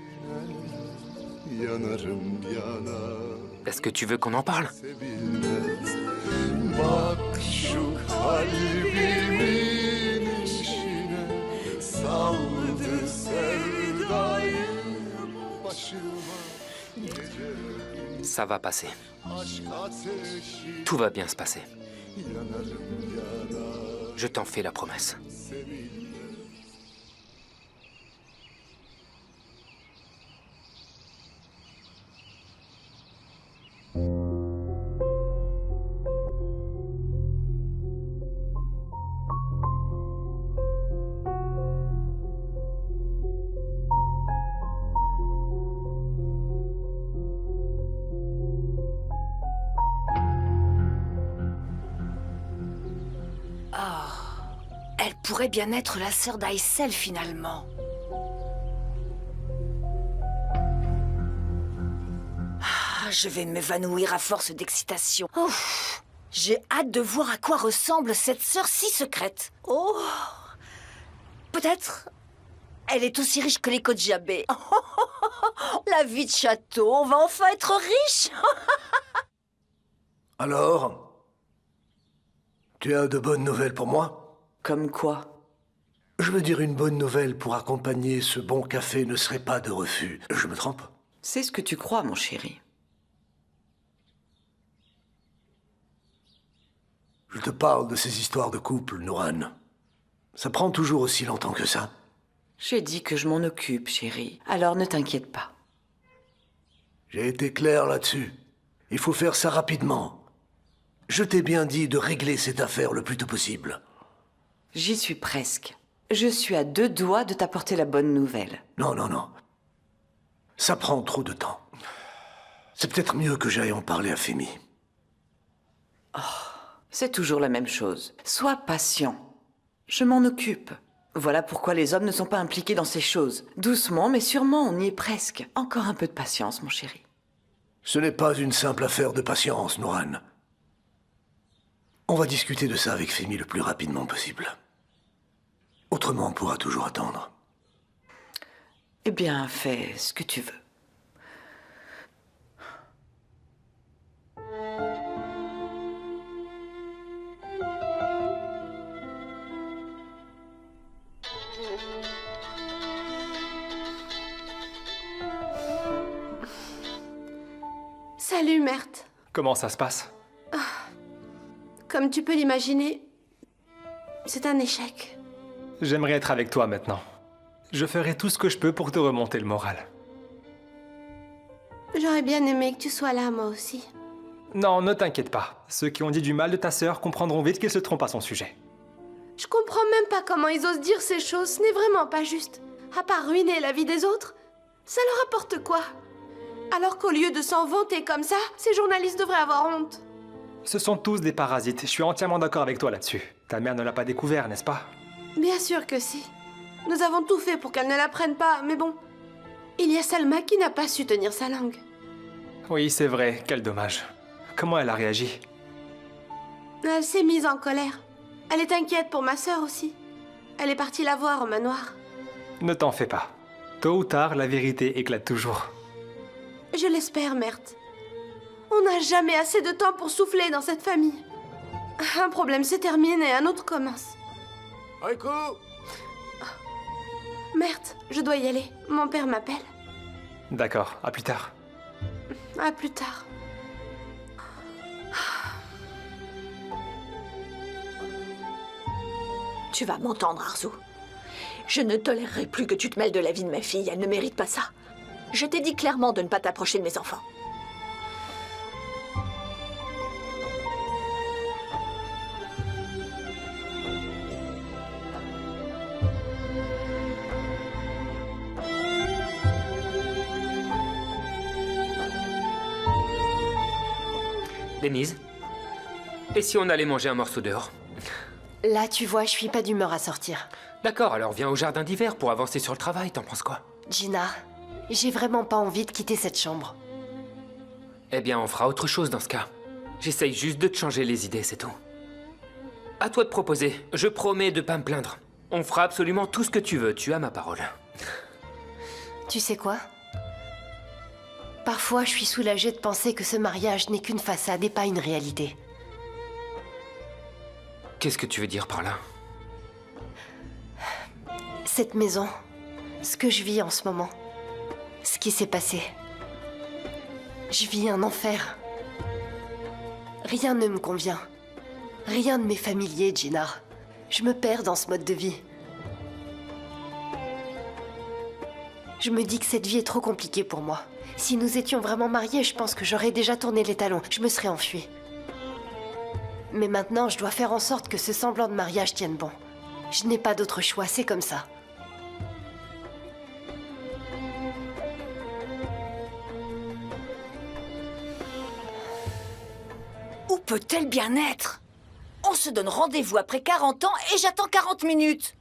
Yanarım yanar. Est-ce que tu veux qu'on en parle? Sevilmez. Bak şu kalbimin içine, saldı sevdayı başıma, gece Ça va passer. aşk ateşi. Tout va bien se passer. Yanarım yanar. Je t'en fais la promesse. Elle pourrait bien être la sœur d'Aïssel, finalement. Ah, je vais m'évanouir à force d'excitation. Ouf, j'ai hâte de voir à quoi ressemble cette sœur si secrète. Oh, peut-être elle est aussi riche que les Kodjabé. La vie de château, on va enfin être riche. Alors, tu as de bonnes nouvelles pour moi? Comme quoi? Je veux dire, une bonne nouvelle pour accompagner ce bon café ne serait pas de refus. Je me trompe? C'est ce que tu crois, mon chéri. Je te parle de ces histoires de couple, Nouran. Ça prend toujours aussi longtemps que ça? J'ai dit que je m'en occupe, chéri. Alors ne t'inquiète pas. J'ai été clair là-dessus. Il faut faire ça rapidement. Je t'ai bien dit de régler cette affaire le plus tôt possible. J'y suis presque. Je suis à 2 doigts de t'apporter la bonne nouvelle. Non, non, non. Ça prend trop de temps. C'est peut-être mieux que j'aille en parler à Femi. Oh, c'est toujours la même chose. Sois patient. Je m'en occupe. Voilà pourquoi les hommes ne sont pas impliqués dans ces choses. Doucement, mais sûrement, on y est presque. Encore un peu de patience, mon chéri. Ce n'est pas une simple affaire de patience, Nouran. On va discuter de ça avec Femi le plus rapidement possible. Autrement, on pourra toujours attendre. Eh bien, fais ce que tu veux. Salut, Mert. Comment ça se passe? Comme tu peux l'imaginer, c'est un échec. J'aimerais être avec toi maintenant. Je ferai tout ce que je peux pour te remonter le moral. J'aurais bien aimé que tu sois là, moi aussi. Non, ne t'inquiète pas. Ceux qui ont dit du mal de ta sœur comprendront vite qu'ils se trompent à son sujet. Je comprends même pas comment ils osent dire ces choses. Ce n'est vraiment pas juste. À part ruiner la vie des autres, ça leur apporte quoi? Alors qu'au lieu de s'en vanter comme ça, ces journalistes devraient avoir honte. Ce sont tous des parasites, je suis entièrement d'accord avec toi là-dessus. Ta mère ne l'a pas découvert, n'est-ce pas? Bien sûr que si. Nous avons tout fait pour qu'elle ne l'apprenne pas, mais bon. Il y a Salma qui n'a pas su tenir sa langue. Oui, c'est vrai, quel dommage. Comment elle a réagi? Elle s'est mise en colère. Elle est inquiète pour ma sœur aussi. Elle est partie la voir au manoir. Ne t'en fais pas. Tôt ou tard, la vérité éclate toujours. Je l'espère, Mert. On n'a jamais assez de temps pour souffler dans cette famille. Un problème se termine et un autre commence. Aiko! Mert, je dois y aller. Mon père m'appelle. D'accord, à plus tard. À plus tard. Tu vas m'entendre, Arzu. Je ne tolérerai plus que tu te mêles de la vie de ma fille. Elle ne mérite pas ça. Je t'ai dit clairement de ne pas t'approcher de mes enfants. Denise, et si on allait manger un morceau dehors? Là, tu vois, je suis pas d'humeur à sortir. D'accord, alors viens au jardin d'hiver pour avancer sur le travail, t'en penses quoi? Gina, j'ai vraiment pas envie de quitter cette chambre. Eh bien, on fera autre chose dans ce cas. J'essaye juste de te changer les idées, c'est tout. À toi de proposer. Je promets de pas me plaindre. On fera absolument tout ce que tu veux, tu as ma parole. Tu sais quoi? Parfois, je suis soulagée de penser que ce mariage n'est qu'une façade et pas une réalité. Qu'est-ce que tu veux dire par là? Cette maison, ce que je vis en ce moment, ce qui s'est passé. Je vis un enfer. Rien ne me convient. Rien ne m'est familier, Gina. Je me perds dans ce mode de vie. Je me dis que cette vie est trop compliquée pour moi. Si nous étions vraiment mariés, je pense que j'aurais déjà tourné les talons. Je me serais enfuie. Mais maintenant, je dois faire en sorte que ce semblant de mariage tienne bon. Je n'ai pas d'autre choix, c'est comme ça. Où peut-elle bien être? On se donne rendez-vous après 40 ans et j'attends 40 minutes.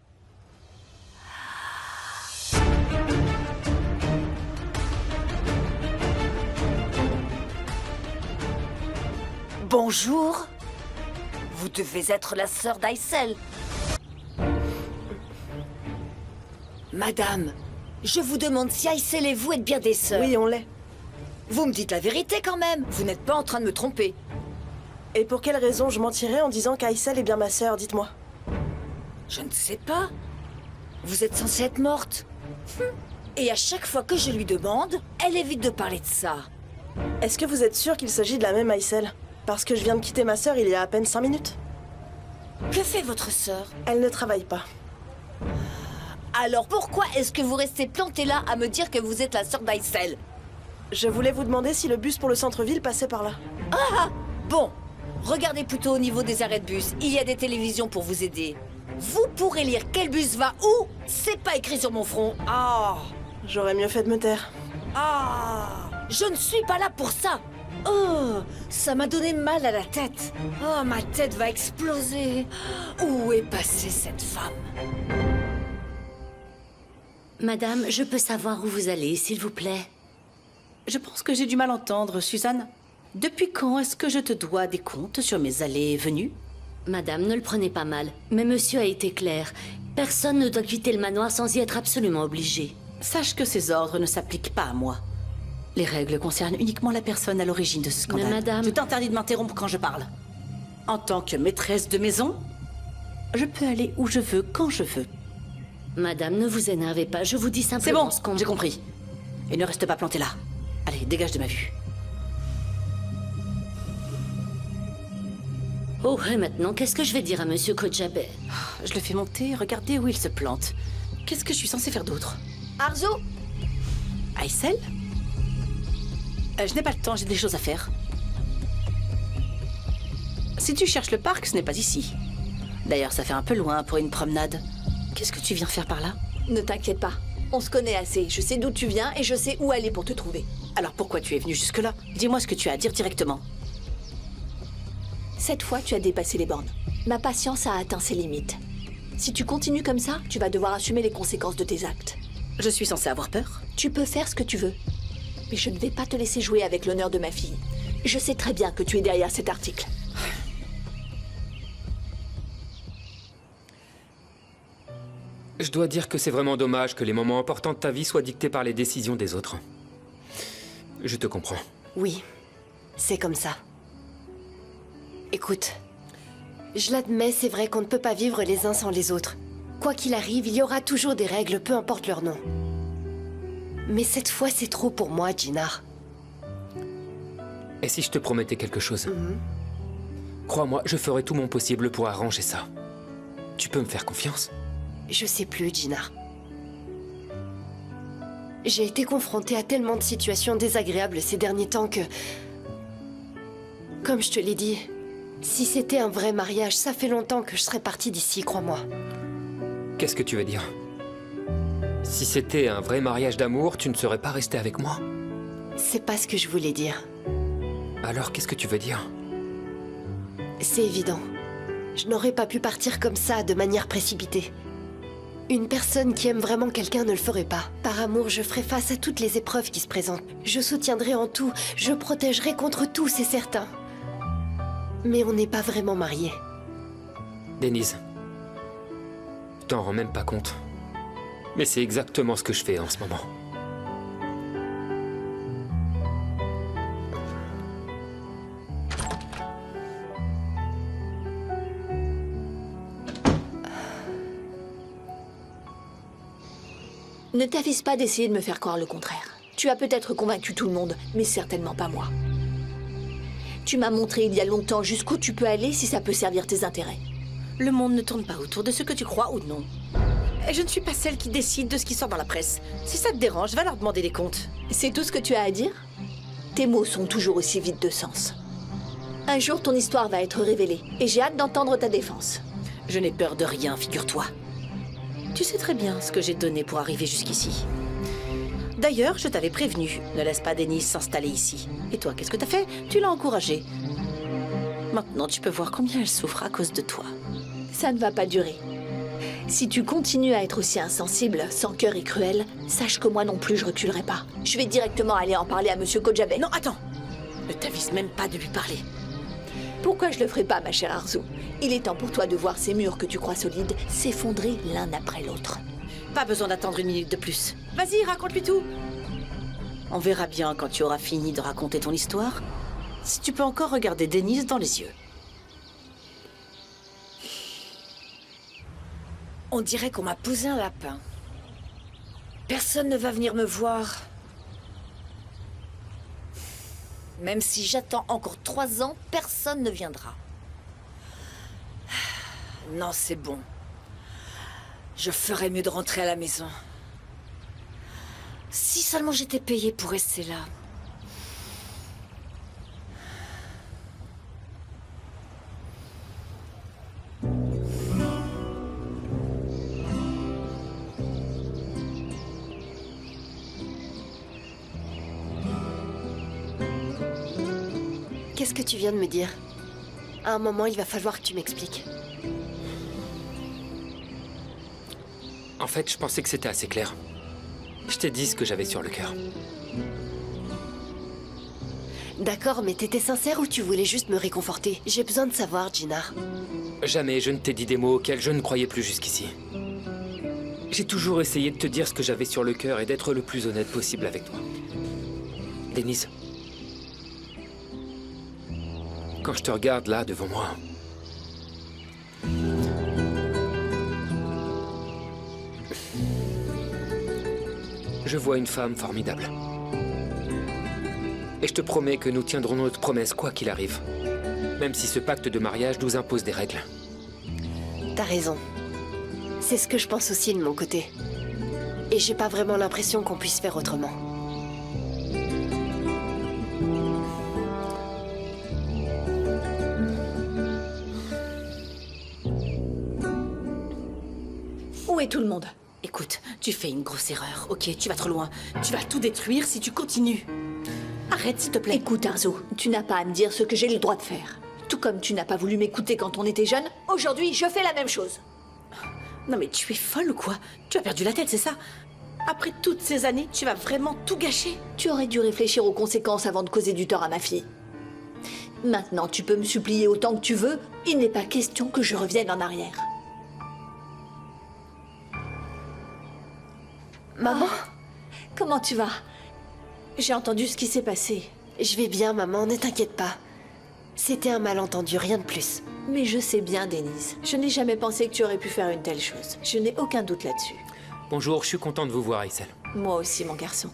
Bonjour. Vous devez être la sœur d'Aïssel. Madame, je vous demande si Aïssel et vous êtes bien des sœurs. Oui, on l'est. Vous me dites la vérité quand même. Vous n'êtes pas en train de me tromper. Et pour quelle raison je mentirais en disant qu'Aïssel est bien ma sœur, dites-moi? Je ne sais pas. Vous êtes censée être morte. Et à chaque fois que je lui demande, elle évite de parler de ça. Est-ce que vous êtes sûr qu'il s'agit de la même Aïssel? Parce que je viens de quitter ma sœur il y a à peine 5 minutes. Que fait votre sœur? Elle ne travaille pas. Alors pourquoi est-ce que vous restez plantée là à me dire que vous êtes la sœur d'Aïssel? Je voulais vous demander si le bus pour le centre-ville passait par là. Ah! Bon, regardez plutôt au niveau des arrêts de bus. Il y a des télévisions pour vous aider. Vous pourrez lire quel bus va où. C'est pas écrit sur mon front. Ah! J'aurais mieux fait de me taire. Ah! Je ne suis pas là pour ça. Oh, ça m'a donné mal à la tête. Oh, ma tête va exploser. Où est passée cette femme? Madame, je peux savoir où vous allez, s'il vous plaît? Je pense que j'ai du mal à entendre, Suzanne. Depuis quand est-ce que je te dois des comptes sur mes allées et venues? Madame, ne le prenez pas mal, mais monsieur a été clair. Personne ne doit quitter le manoir sans y être absolument obligé. Sache que ces ordres ne s'appliquent pas à moi. Les règles concernent uniquement la personne à l'origine de ce scandale. Mais madame... Je t'interdis de m'interrompre quand je parle. En tant que maîtresse de maison, je peux aller où je veux, quand je veux. Madame, ne vous énervez pas, je vous dis simplement C'est bon, j'ai compris. Et ne reste pas planté là. Allez, dégage de ma vue. Oh, et maintenant, qu'est-ce que je vais dire à monsieur Kojabeh? Je le fais monter, regardez où il se plante. Qu'est-ce que je suis censée faire d'autre? Arzu? Aïssel? Je n'ai pas le temps, j'ai des choses à faire. Si tu cherches le parc, ce n'est pas ici. D'ailleurs, ça fait un peu loin pour une promenade. Qu'est-ce que tu viens faire par là? Ne t'inquiète pas. On se connaît assez. Je sais d'où tu viens et je sais où aller pour te trouver. Alors pourquoi tu es venu jusque-là? Dis-moi ce que tu as à dire directement. Cette fois, tu as dépassé les bornes. Ma patience a atteint ses limites. Si tu continues comme ça, tu vas devoir assumer les conséquences de tes actes. Je suis censée avoir peur? Tu peux faire ce que tu veux. Mais je ne vais pas te laisser jouer avec l'honneur de ma fille. Je sais très bien que tu es derrière cet article. Je dois dire que c'est vraiment dommage que les moments importants de ta vie soient dictés par les décisions des autres. Je te comprends. Oui, c'est comme ça. Écoute, je l'admets, c'est vrai qu'on ne peut pas vivre les uns sans les autres. Quoi qu'il arrive, il y aura toujours des règles, peu importe leur nom. Mais cette fois, c'est trop pour moi, Jinar. Et si je te promettais quelque chose? Crois-moi, je ferai tout mon possible pour arranger ça. Tu peux me faire confiance? Je sais plus, Jinar. J'ai été confrontée à tellement de situations désagréables ces derniers temps que... Comme je te l'ai dit, si c'était un vrai mariage, ça fait longtemps que je serais partie d'ici, crois-moi. Qu'est-ce que tu veux dire? Si c'était un vrai mariage d'amour, tu ne serais pas restée avec moi? C'est pas ce que je voulais dire. Alors qu'est-ce que tu veux dire? C'est évident. Je n'aurais pas pu partir comme ça, de manière précipitée. Une personne qui aime vraiment quelqu'un ne le ferait pas. Par amour, je ferai face à toutes les épreuves qui se présentent. Je soutiendrai en tout, je protégerai contre tout, c'est certain. Mais on n'est pas vraiment mariés. Denise, tu t'en rends même pas compte. Mais c'est exactement ce que je fais en ce moment. Ne t'avise pas d'essayer de me faire croire le contraire. Tu as peut-être convaincu tout le monde, mais certainement pas moi. Tu m'as montré il y a longtemps jusqu'où tu peux aller si ça peut servir tes intérêts. Le monde ne tourne pas autour de ce que tu crois ou non. Et je ne suis pas celle qui décide de ce qui sort dans la presse. Si ça te dérange, va leur demander des comptes. C'est tout ce que tu as à dire? Tes mots sont toujours aussi vides de sens. Un jour, ton histoire va être révélée, et j'ai hâte d'entendre ta défense. Je n'ai peur de rien, figure-toi. Tu sais très bien ce que j'ai donné pour arriver jusqu'ici. D'ailleurs, je t'avais prévenu, ne laisse pas Denise s'installer ici. Et toi, qu'est-ce que t'as fait? Tu l'as encouragée. Maintenant, tu peux voir combien elle souffre à cause de toi. Ça ne va pas durer. Si tu continues à être aussi insensible, sans cœur et cruel, sache que moi non plus je reculerai pas. Je vais directement aller en parler à Monsieur Kojabeh. Non, attends! Ne t'avise même pas de lui parler. Pourquoi je le ferai pas, ma chère Arzu? Il est temps pour toi de voir ces murs que tu crois solides s'effondrer l'un après l'autre. Pas besoin d'attendre une minute de plus. Vas-y, raconte-lui tout. On verra bien quand tu auras fini de raconter ton histoire, si tu peux encore regarder Denise dans les yeux. On dirait qu'on m'a posé un lapin. Personne ne va venir me voir. Même si j'attends encore 3 ans, personne ne viendra. Non, c'est bon. Je ferais mieux de rentrer à la maison. Si seulement j'étais payée pour rester là. Qu'est-ce que tu viens de me dire? À un moment, il va falloir que tu m'expliques. En fait, je pensais que c'était assez clair. Je t'ai dit ce que j'avais sur le cœur. D'accord, mais t'étais sincère ou tu voulais juste me réconforter? J'ai besoin de savoir, Jinar. Jamais je ne t'ai dit des mots auxquels je ne croyais plus jusqu'ici. J'ai toujours essayé de te dire ce que j'avais sur le cœur et d'être le plus honnête possible avec toi. Denise, quand je te regarde là, devant moi, je vois une femme formidable. Et je te promets que nous tiendrons notre promesse quoi qu'il arrive. Même si ce pacte de mariage nous impose des règles. T'as raison. C'est ce que je pense aussi de mon côté. Et j'ai pas vraiment l'impression qu'on puisse faire autrement. Où est tout le monde? Écoute, tu fais une grosse erreur, ok? Tu vas trop loin. Tu vas tout détruire si tu continues. Arrête, s'il te plaît. Écoute, Arzu, tu n'as pas à me dire ce que j'ai le droit de faire. Tout comme tu n'as pas voulu m'écouter quand on était jeune, aujourd'hui, je fais la même chose. Non mais tu es folle ou quoi? Tu as perdu la tête, c'est ça? Après toutes ces années, tu vas vraiment tout gâcher? Tu aurais dû réfléchir aux conséquences avant de causer du tort à ma fille. Maintenant, tu peux me supplier autant que tu veux, il n'est pas question que je revienne en arrière. Maman, comment tu vas? J'ai entendu ce qui s'est passé. Je vais bien, maman, ne t'inquiète pas. C'était un malentendu, rien de plus. Mais je sais bien, Denise. Je n'ai jamais pensé que tu aurais pu faire une telle chose. Je n'ai aucun doute là-dessus. Bonjour, je suis content de vous voir, Aysel. Moi aussi, mon garçon.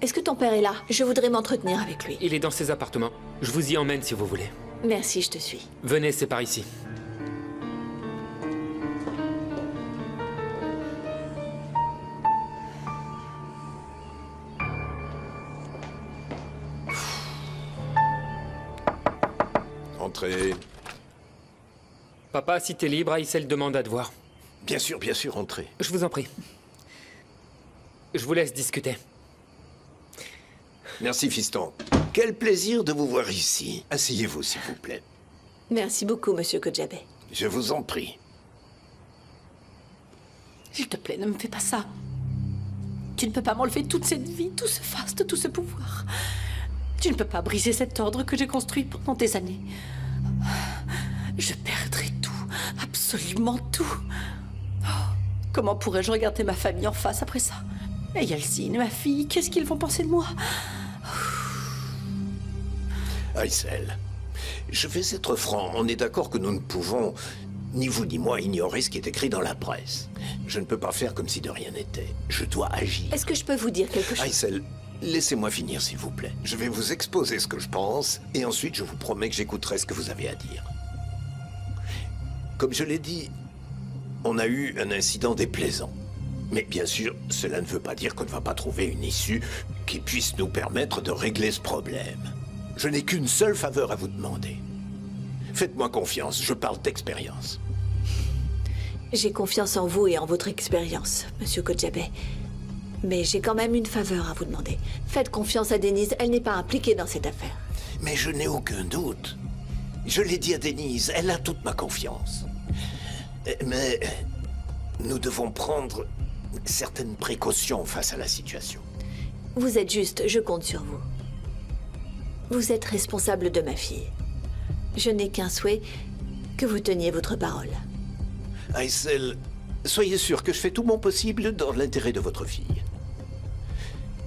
Est-ce que ton père est là? Je voudrais m'entretenir avec lui. Il est dans ses appartements. Je vous y emmène si vous voulez. Merci, je te suis. Venez, c'est par ici. Entrez. Papa, si t'es libre, Aysel demande à te voir. Bien sûr, entrez. Je vous en prie. Je vous laisse discuter. Merci, fiston. Quel plaisir de vous voir ici. Asseyez-vous, s'il vous plaît. Merci beaucoup, monsieur Kodjabeh. Je vous en prie. S'il te plaît, ne me fais pas ça. Tu ne peux pas m'enlever toute cette vie, tout ce faste, tout ce pouvoir. Tu ne peux pas briser cet ordre que j'ai construit pendant des années. Je perdrai tout, absolument tout. Oh, comment pourrais-je regarder ma famille en face après ça? Et Yalcine, ma fille, qu'est-ce qu'ils vont penser de moi? Aysel, je vais être franc. On est d'accord que nous ne pouvons, ni vous ni moi, ignorer ce qui est écrit dans la presse. Je ne peux pas faire comme si de rien n'était. Je dois agir. Est-ce que je peux vous dire quelque chose? Aysel, laissez-moi finir, s'il vous plaît. Je vais vous exposer ce que je pense, et ensuite je vous promets que j'écouterai ce que vous avez à dire. Comme je l'ai dit, on a eu un incident déplaisant. Mais bien sûr, cela ne veut pas dire qu'on ne va pas trouver une issue qui puisse nous permettre de régler ce problème. Je n'ai qu'une seule faveur à vous demander. Faites-moi confiance, je parle d'expérience. J'ai confiance en vous et en votre expérience, monsieur Kodjabeh. Mais j'ai quand même une faveur à vous demander. Faites confiance à Denise, elle n'est pas impliquée dans cette affaire. Mais je n'ai aucun doute. Je l'ai dit à Denise, elle a toute ma confiance. Mais nous devons prendre certaines précautions face à la situation. Vous êtes juste, je compte sur vous. Vous êtes responsable de ma fille. Je n'ai qu'un souhait, que vous teniez votre parole. Aysel, soyez sûr que je fais tout mon possible dans l'intérêt de votre fille.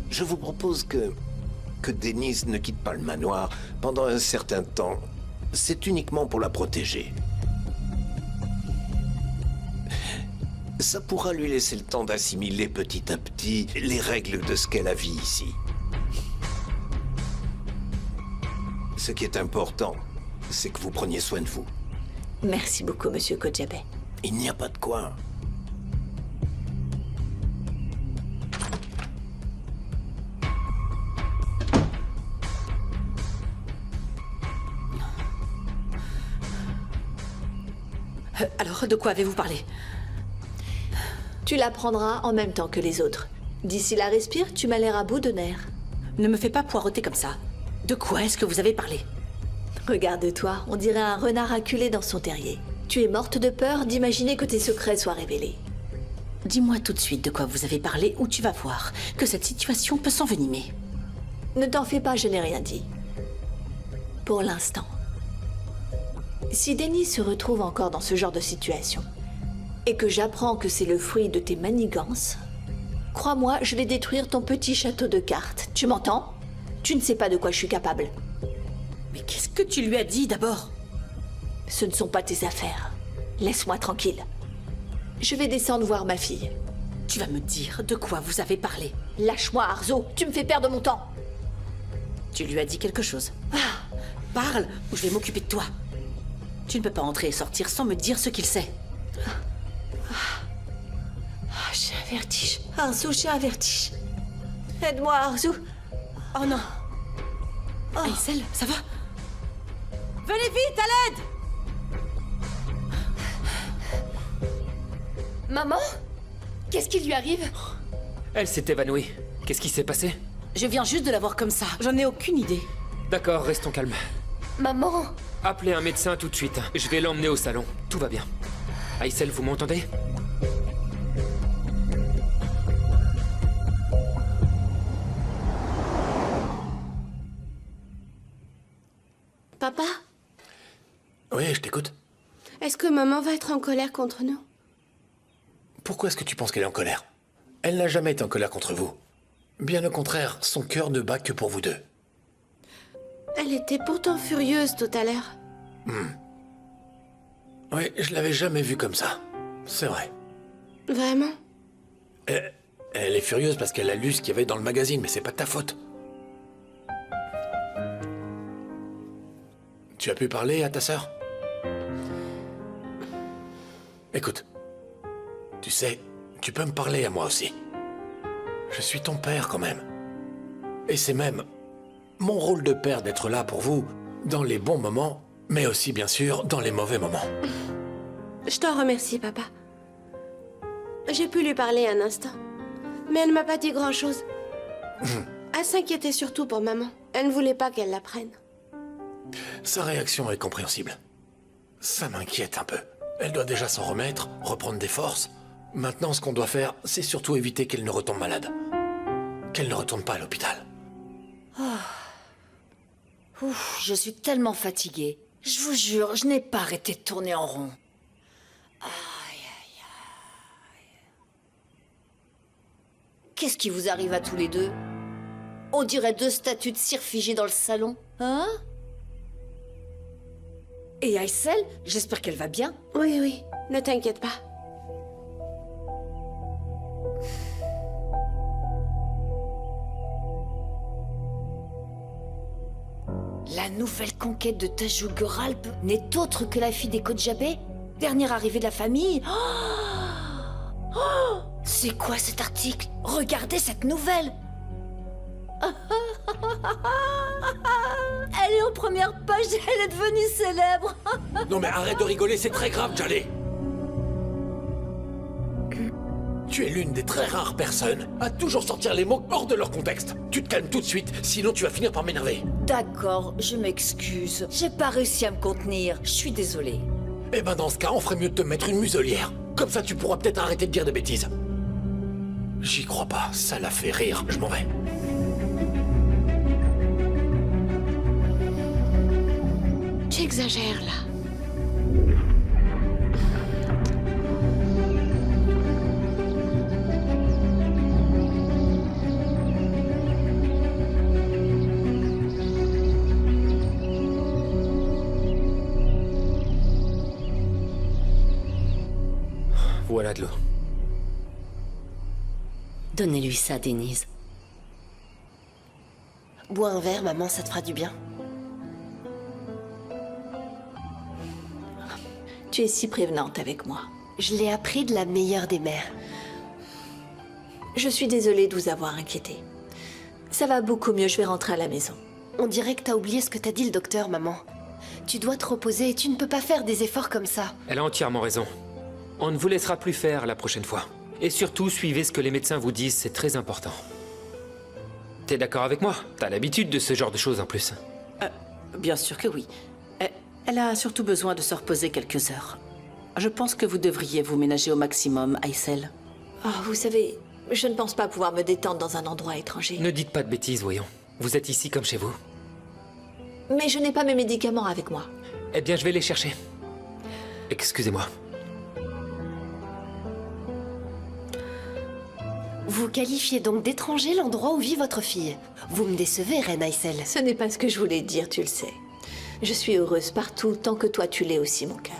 Je vous propose que Denise ne quitte pas le manoir pendant un certain temps. C'est uniquement pour la protéger. Ça pourra lui laisser le temps d'assimiler petit à petit les règles de ce qu'est la vie ici. Ce qui est important, c'est que vous preniez soin de vous. Merci beaucoup, monsieur Kodjabeh. Il n'y a pas de quoi. Alors, de quoi avez-vous parlé? Tu l'apprendras en même temps que les autres. D'ici là, respire, tu m'as l'air à bout de nerfs. Ne me fais pas poireauter comme ça. De quoi est-ce que vous avez parlé? Regarde-toi, on dirait un renard acculé dans son terrier. Tu es morte de peur d'imaginer que tes secrets soient révélés. Dis-moi tout de suite de quoi vous avez parlé ou tu vas voir que cette situation peut s'envenimer. Ne t'en fais pas, je n'ai rien dit. Pour l'instant. Si Denise se retrouve encore dans ce genre de situation, et que j'apprends que c'est le fruit de tes manigances, crois-moi, je vais détruire ton petit château de cartes. Tu m'entends? Tu ne sais pas de quoi je suis capable. Mais qu'est-ce que tu lui as dit d'abord? Ce ne sont pas tes affaires. Laisse-moi tranquille. Je vais descendre voir ma fille. Tu vas me dire de quoi vous avez parlé. Lâche-moi, Arzo, tu me fais perdre mon temps. Tu lui as dit quelque chose. Parle, ou je vais m'occuper de toi. Tu ne peux pas entrer et sortir sans me dire ce qu'il sait. J'ai un vertige. Arzo, j'ai un vertige. Aide-moi, Arzo. Oh non. Aysel, ça va? Venez vite, à l'aide! Maman? Qu'est-ce qui lui arrive? Elle s'est évanouie. Qu'est-ce qui s'est passé? Je viens juste de la voir comme ça. J'en ai aucune idée. D'accord, restons calmes. Maman? Appelez un médecin tout de suite. Je vais l'emmener au salon. Tout va bien. Aïssel, vous m'entendez? Papa, Oui, je t'écoute. est-ce que maman va être en colère contre nous? Pourquoi est-ce que tu penses qu'elle est en colère? Elle n'a jamais été en colère contre vous. Bien au contraire, son cœur ne bat que pour vous deux. Elle était pourtant furieuse tout à l'heure. Oui, je l'avais jamais vue comme ça. C'est vrai. Vraiment? Elle est furieuse parce qu'elle a lu ce qu'il y avait dans le magazine, mais c'est pas de ta faute. Tu as pu parler à ta sœur? Écoute, tu sais, tu peux me parler à moi aussi. Je suis ton père quand même. Et c'est même mon rôle de père d'être là pour vous dans les bons moments, mais aussi bien sûr dans les mauvais moments. Je t'en remercie, papa. J'ai pu lui parler un instant, mais elle ne m'a pas dit grand-chose. Elle s'inquiétait surtout pour maman. Elle ne voulait pas qu'elle l'apprenne. Sa réaction est compréhensible. Ça m'inquiète un peu. Elle doit déjà s'en remettre, reprendre des forces. Maintenant, ce qu'on doit faire, c'est surtout éviter qu'elle ne retombe malade. Qu'elle ne retourne pas à l'hôpital. Ouf, je suis tellement fatiguée. Je vous jure, je n'ai pas arrêté de tourner en rond. Qu'est-ce qui vous arrive à tous les deux? On dirait deux statues de cire figées dans le salon. Hein? Et Aïssel, j'espère qu'elle va bien. Oui, oui, ne t'inquiète pas. La nouvelle conquête de Tajul Goralp n'est autre que la fille des Kodjabé, dernière arrivée de la famille. Oh, c'est quoi cet article? Regardez cette nouvelle. Elle est en première page, elle est devenue célèbre. Non mais arrête de rigoler, c'est très grave, Jaleh. Tu es l'une des très rares personnes à toujours sortir les mots hors de leur contexte. Tu te calmes tout de suite, sinon tu vas finir par m'énerver. D'accord, je m'excuse. J'ai pas réussi à me contenir, je suis désolée. Eh ben dans ce cas, on ferait mieux de te mettre une muselière. Comme ça tu pourras peut-être arrêter de dire des bêtises. J'y crois pas, ça l'a fait rire, je m'en vais. Tu exagères, là. Voilà de l'eau. Donnez-lui ça, Denise. Bois un verre, maman, ça te fera du bien. Tu es si prévenante avec moi. Je l'ai appris de la meilleure des mères. Je suis désolée de vous avoir inquiété. Ça va beaucoup mieux, je vais rentrer à la maison. On dirait que t'as oublié ce que t'as dit le docteur, maman. Tu dois te reposer et tu ne peux pas faire des efforts comme ça. Elle a entièrement raison. On ne vous laissera plus faire la prochaine fois. Et surtout, suivez ce que les médecins vous disent, c'est très important. T'es d'accord avec moi? T'as l'habitude de ce genre de choses en plus. Bien sûr que oui. Elle a surtout besoin de se reposer quelques heures. Je pense que vous devriez vous ménager au maximum, Aïssel. Oh, vous savez, je ne pense pas pouvoir me détendre dans un endroit étranger. Ne dites pas de bêtises, voyons. Vous êtes ici comme chez vous. Mais je n'ai pas mes médicaments avec moi. Eh bien, je vais les chercher. Excusez-moi. Vous qualifiez donc d'étranger l'endroit où vit votre fille. Vous me décevez, Reine Aïssel. Ce n'est pas ce que je voulais dire, tu le sais. Je suis heureuse partout, tant que toi tu l'es aussi, mon cœur.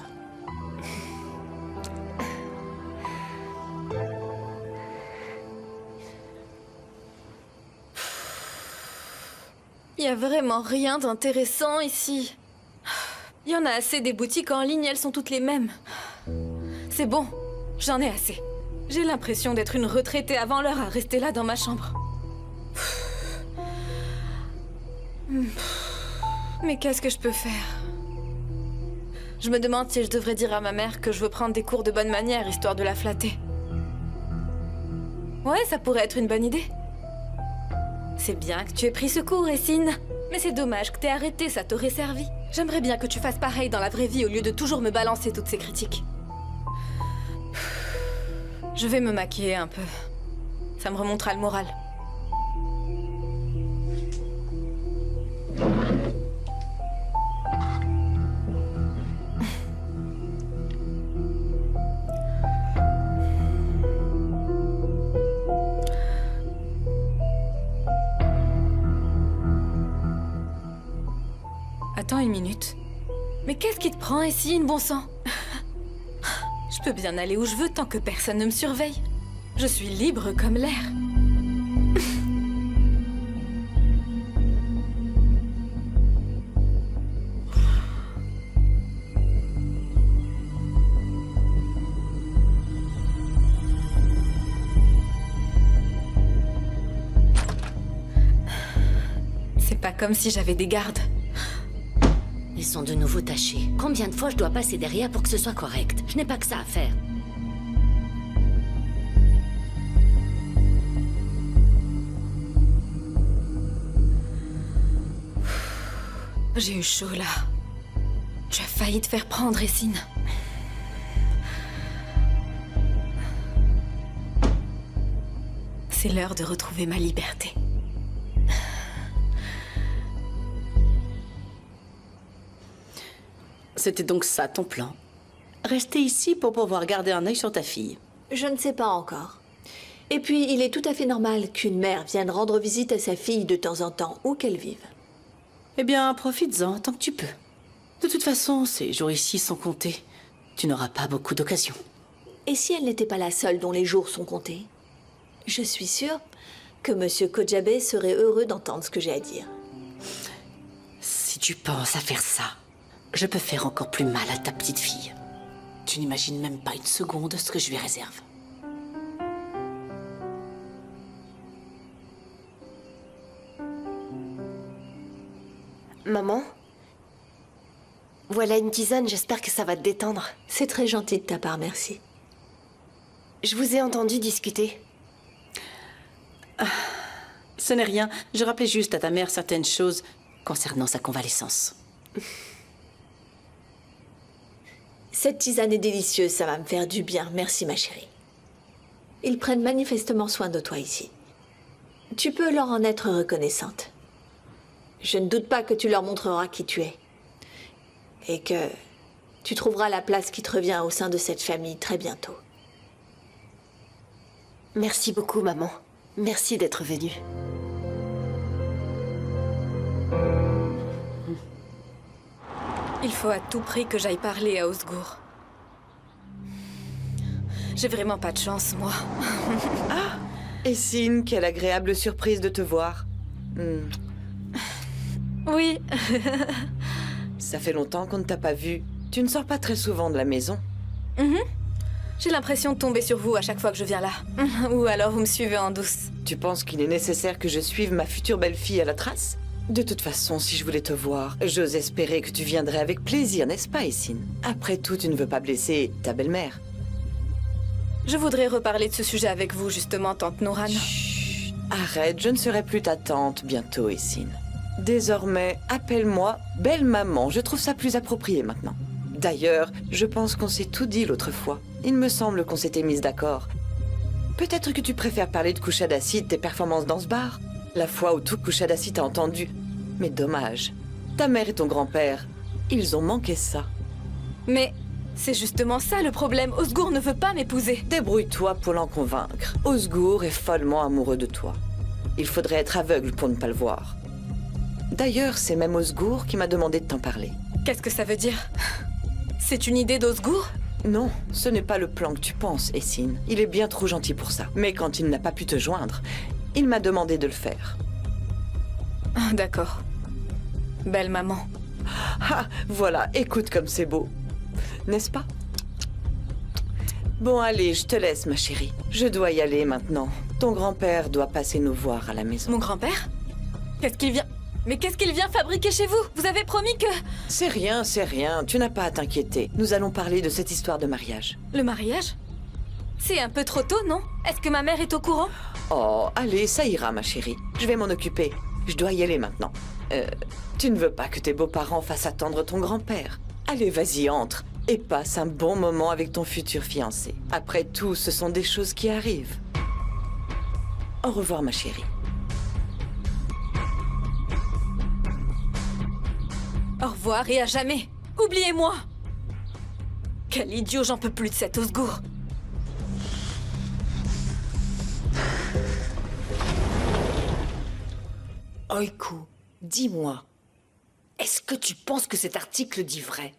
Il y a vraiment rien d'intéressant ici. Il y en a assez des boutiques en ligne, elles sont toutes les mêmes. C'est bon, j'en ai assez. J'ai l'impression d'être une retraitée avant l'heure à rester là dans ma chambre. Mais qu'est-ce que je peux faire? Je me demande si je devrais dire à ma mère que je veux prendre des cours de bonne manière, histoire de la flatter. Ouais, ça pourrait être une bonne idée. C'est bien que tu aies pris ce cours, Essine. Mais c'est dommage que t'aies arrêté, ça t'aurait servi. J'aimerais bien que tu fasses pareil dans la vraie vie au lieu de toujours me balancer toutes ces critiques. Je vais me maquiller un peu. Ça me remontera le moral. Attends une minute. Mais qu'est-ce qui te prend, Essine, bon sang? Je peux bien aller où je veux tant que personne ne me surveille. Je suis libre comme l'air. C'est pas comme si j'avais des gardes. Ils sont de nouveau tachés. Combien de fois je dois passer derrière pour que ce soit correct? Je n'ai pas que ça à faire. J'ai eu chaud là. Tu as failli te faire prendre, Essine. C'est l'heure de retrouver ma liberté. C'était donc ça ton plan. Rester ici pour pouvoir garder un œil sur ta fille. Je ne sais pas encore. Et puis, il est tout à fait normal qu'une mère vienne rendre visite à sa fille de temps en temps, où qu'elle vive. Eh bien, profites-en tant que tu peux. De toute façon, ces jours ici sont comptés. Tu n'auras pas beaucoup d'occasions. Et si elle n'était pas la seule dont les jours sont comptés? Je suis sûre que Monsieur Kojabe serait heureux d'entendre ce que j'ai à dire. Si tu penses à faire ça, je peux faire encore plus mal à ta petite fille. Tu n'imagines même pas une seconde ce que je lui réserve. Maman? Voilà une tisane, j'espère que ça va te détendre. C'est très gentil de ta part, merci. Je vous ai entendu discuter. Ce n'est rien. Je rappelais juste à ta mère certaines choses concernant sa convalescence. Cette tisane est délicieuse, ça va me faire du bien. Merci, ma chérie. Ils prennent manifestement soin de toi ici. Tu peux leur en être reconnaissante. Je ne doute pas que tu leur montreras qui tu es. Et que tu trouveras la place qui te revient au sein de cette famille très bientôt. Merci beaucoup, maman. Merci d'être venue. Il faut à tout prix que j'aille parler à Osgour. J'ai vraiment pas de chance, moi. Ah, Essine, quelle agréable surprise de te voir. Oui. Ça fait longtemps qu'on ne t'a pas vue. Tu ne sors pas très souvent de la maison. J'ai l'impression de tomber sur vous à chaque fois que je viens là. Ou alors vous me suivez en douce. Tu penses qu'il est nécessaire que je suive ma future belle-fille à la trace? De toute façon, si je voulais te voir, j'ose espérer que tu viendrais avec plaisir, n'est-ce pas, Essine? Après tout, tu ne veux pas blesser ta belle-mère. Je voudrais reparler de ce sujet avec vous, justement, tante Nourane. Chut, arrête, je ne serai plus ta tante bientôt, Essine. Désormais, appelle-moi belle maman, je trouve ça plus approprié maintenant. D'ailleurs, je pense qu'on s'est tout dit l'autre fois. Il me semble qu'on s'était mises d'accord. Peut-être que tu préfères parler de Kushadasi, de tes performances dans ce bar? La fois où tout Kushadasi t'a entendu. Mais dommage. Ta mère et ton grand-père, ils ont manqué ça. Mais c'est justement ça le problème. Osgour ne veut pas m'épouser. Débrouille-toi pour l'en convaincre. Osgour est follement amoureux de toi. Il faudrait être aveugle pour ne pas le voir. D'ailleurs, c'est même Osgour qui m'a demandé de t'en parler. Qu'est-ce que ça veut dire? C'est une idée d'Osgour? Non, ce n'est pas le plan que tu penses, Essine. Il est bien trop gentil pour ça. Mais quand il n'a pas pu te joindre, il m'a demandé de le faire. Ah, d'accord. Belle maman. Ah, voilà, écoute comme c'est beau. N'est-ce pas? Bon, allez, je te laisse, ma chérie. Je dois y aller maintenant. Ton grand-père doit passer nous voir à la maison. Mon grand-père? Qu'est-ce qu'il vient... Mais qu'est-ce qu'il vient fabriquer chez vous? Vous avez promis que... C'est rien, tu n'as pas à t'inquiéter. Nous allons parler de cette histoire de mariage. Le mariage? C'est un peu trop tôt, non? Est-ce que ma mère est au courant? Oh, allez, ça ira, ma chérie. Je vais m'en occuper. je dois y aller maintenant. Tu ne veux pas que tes beaux-parents fassent attendre ton grand-père? Allez, vas-y, entre et passe un bon moment avec ton futur fiancé. Après tout, ce sont des choses qui arrivent. Au revoir, ma chérie. Au revoir et à jamais. Oubliez-moi. Quel idiot, j'en peux plus de cet Osgour. Oiku, dis-moi, est-ce que tu penses que cet article dit vrai?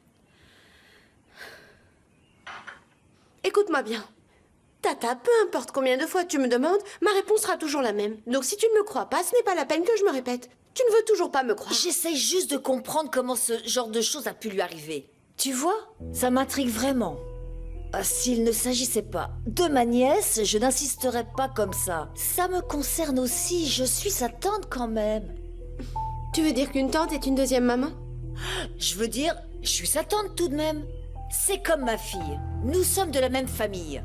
Écoute-moi bien. Tata, peu importe combien de fois tu me demandes, ma réponse sera toujours la même. Donc si tu ne me crois pas, ce n'est pas la peine que je me répète. Tu ne veux toujours pas me croire. J'essaye juste de comprendre comment ce genre de choses a pu lui arriver. Tu vois, ça m'intrigue vraiment. S'il ne s'agissait pas de ma nièce, je n'insisterais pas comme ça. Ça me concerne aussi, je suis sa tante quand même. Tu veux dire qu'une tante est une deuxième maman? Je veux dire, je suis sa tante tout de même. C'est comme ma fille. Nous sommes de la même famille.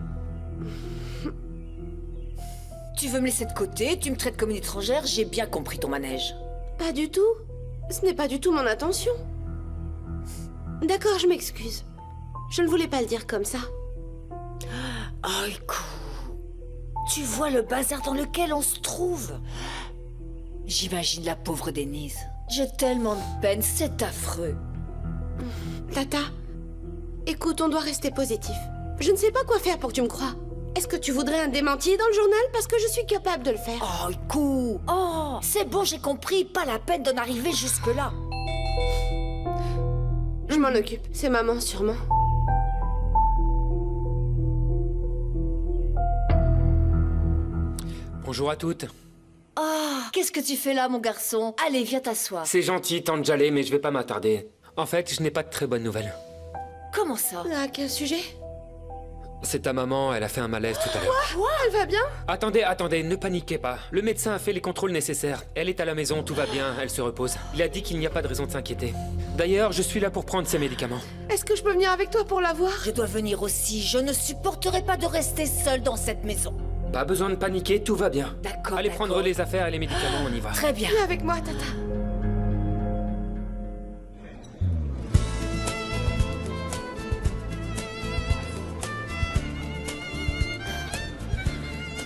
Tu veux me laisser de côté, tu me traites comme une étrangère, j'ai bien compris ton manège. Pas du tout. Ce n'est pas du tout mon intention. D'accord, je m'excuse. Je ne voulais pas le dire comme ça. Oiku, tu vois le bazar dans lequel on se trouve? J'imagine la pauvre Denise. J'ai tellement de peine, c'est affreux. Tata, écoute, on doit rester positif. Je ne sais pas quoi faire pour que tu me crois. Est-ce que tu voudrais un démenti dans le journal? Parce que je suis capable de le faire. Oiku, oh, c'est bon, j'ai compris. Pas la peine d'en arriver jusque-là. Je m'en occupe. C'est maman, sûrement. Bonjour à toutes. Ah, qu'est-ce que tu fais là, mon garçon? Allez, viens t'asseoir. C'est gentil, tante Jaleh, mais je vais pas m'attarder. En fait, je n'ai pas de très bonnes nouvelles. Comment ça? À quel sujet? C'est ta maman, elle a fait un malaise tout à l'heure. Quoi? Elle va bien? Attendez, ne paniquez pas. Le médecin a fait les contrôles nécessaires. Elle est à la maison, tout va bien, elle se repose. Il a dit qu'il n'y a pas de raison de s'inquiéter. D'ailleurs, je suis là pour prendre ses médicaments. Est-ce que je peux venir avec toi pour la voir? Je dois venir aussi. Je ne supporterai pas de rester seule dans cette maison. Pas besoin de paniquer, tout va bien. D'accord. Allez prendre les affaires et les médicaments, on y va. Très bien. Viens avec moi, Tata.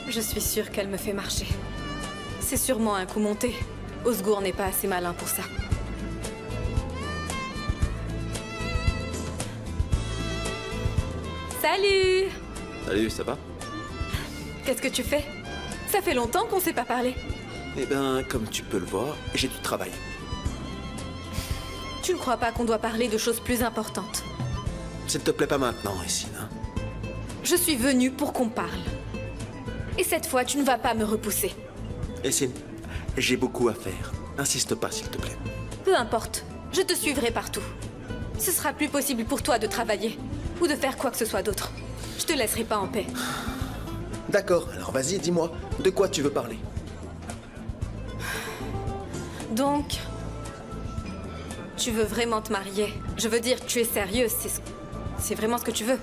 Je suis sûre qu'elle me fait marcher. C'est sûrement un coup monté. Osgour n'est pas assez malin pour ça. Salut! Salut, ça va? Qu'est-ce que tu fais? Ça fait longtemps qu'on s'est pas parlé. Eh ben, comme tu peux le voir, j'ai du travail. Tu ne crois pas qu'on doit parler de choses plus importantes? S'il te plaît pas maintenant, Essine, hein? Je suis venue pour qu'on parle. Et cette fois, tu ne vas pas me repousser. Essine, j'ai beaucoup à faire. Insiste pas, s'il te plaît. Peu importe, je te suivrai partout. Ce sera plus possible pour toi de travailler ou de faire quoi que ce soit d'autre. Je te laisserai pas en paix. D'accord, alors vas-y, dis-moi, de quoi tu veux parler? Donc, tu veux vraiment te marier? Je veux dire, tu es sérieuse, c'est vraiment ce que tu veux?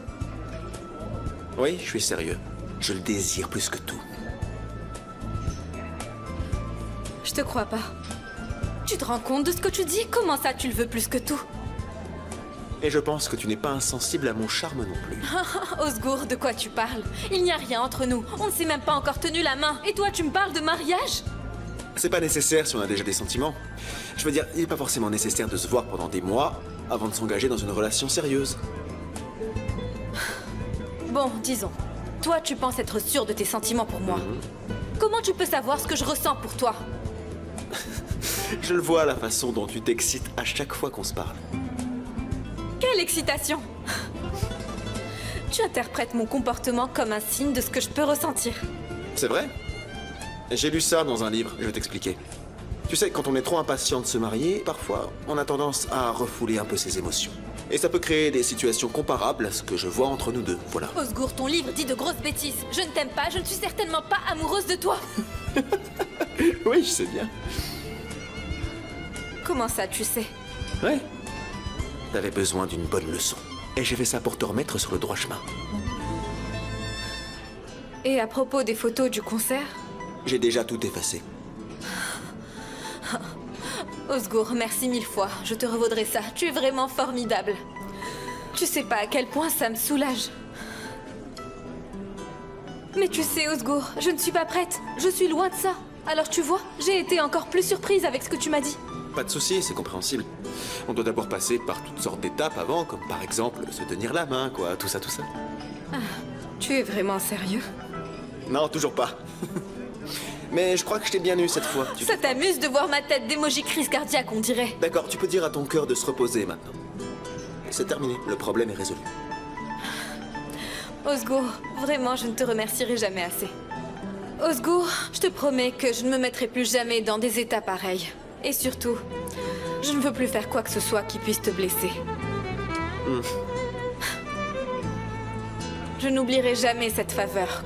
Oui, je suis sérieux. Je le désire plus que tout. Je te crois pas. Tu te rends compte de ce que tu dis? Comment ça, tu le veux plus que tout? Et je pense que tu n'es pas insensible à mon charme non plus. Osgour, de quoi tu parles? Il n'y a rien entre nous. On ne s'est même pas encore tenu la main. Et toi, tu me parles de mariage? C'est pas nécessaire si on a déjà des sentiments. Je veux dire, il n'est pas forcément nécessaire de se voir pendant des mois avant de s'engager dans une relation sérieuse. Bon, disons. Toi, tu penses être sûr de tes sentiments pour moi. Comment tu peux savoir ce que je ressens pour toi? Je le vois à la façon dont tu t'excites à chaque fois qu'on se parle. Quelle excitation! Tu interprètes mon comportement comme un signe de ce que je peux ressentir. C'est vrai? J'ai lu ça dans un livre, je vais t'expliquer. Tu sais, quand on est trop impatient de se marier, parfois, on a tendance à refouler un peu ses émotions. Et ça peut créer des situations comparables à ce que je vois entre nous deux, voilà. Osgour, ton livre dit de grosses bêtises. Je ne t'aime pas, je ne suis certainement pas amoureuse de toi. Oui, je sais bien. Comment ça, tu sais? Ouais. T'avais besoin d'une bonne leçon. Et j'ai fait ça pour te remettre sur le droit chemin. Et à propos des photos du concert? J'ai déjà tout effacé. Osgour, merci 1000 fois. Je te revaudrai ça. Tu es vraiment formidable. Tu sais pas à quel point ça me soulage. Mais tu sais, Osgour, je ne suis pas prête. Je suis loin de ça. Alors tu vois, j'ai été encore plus surprise avec ce que tu m'as dit. Pas de souci, c'est compréhensible. On doit d'abord passer par toutes sortes d'étapes avant, comme par exemple se tenir la main, quoi, tout ça, tout ça. Ah, tu es vraiment sérieux? Non, toujours pas. Mais je crois que je t'ai bien eu cette fois. Ça t'amuse de voir ma tête d'émoji crise cardiaque, on dirait. D'accord, tu peux dire à ton cœur de se reposer maintenant. C'est terminé, le problème est résolu. Osgour, vraiment, je ne te remercierai jamais assez. Osgour, je te promets que je ne me mettrai plus jamais dans des états pareils. Et surtout, je ne veux plus faire quoi que ce soit qui puisse te blesser. Je n'oublierai jamais cette faveur.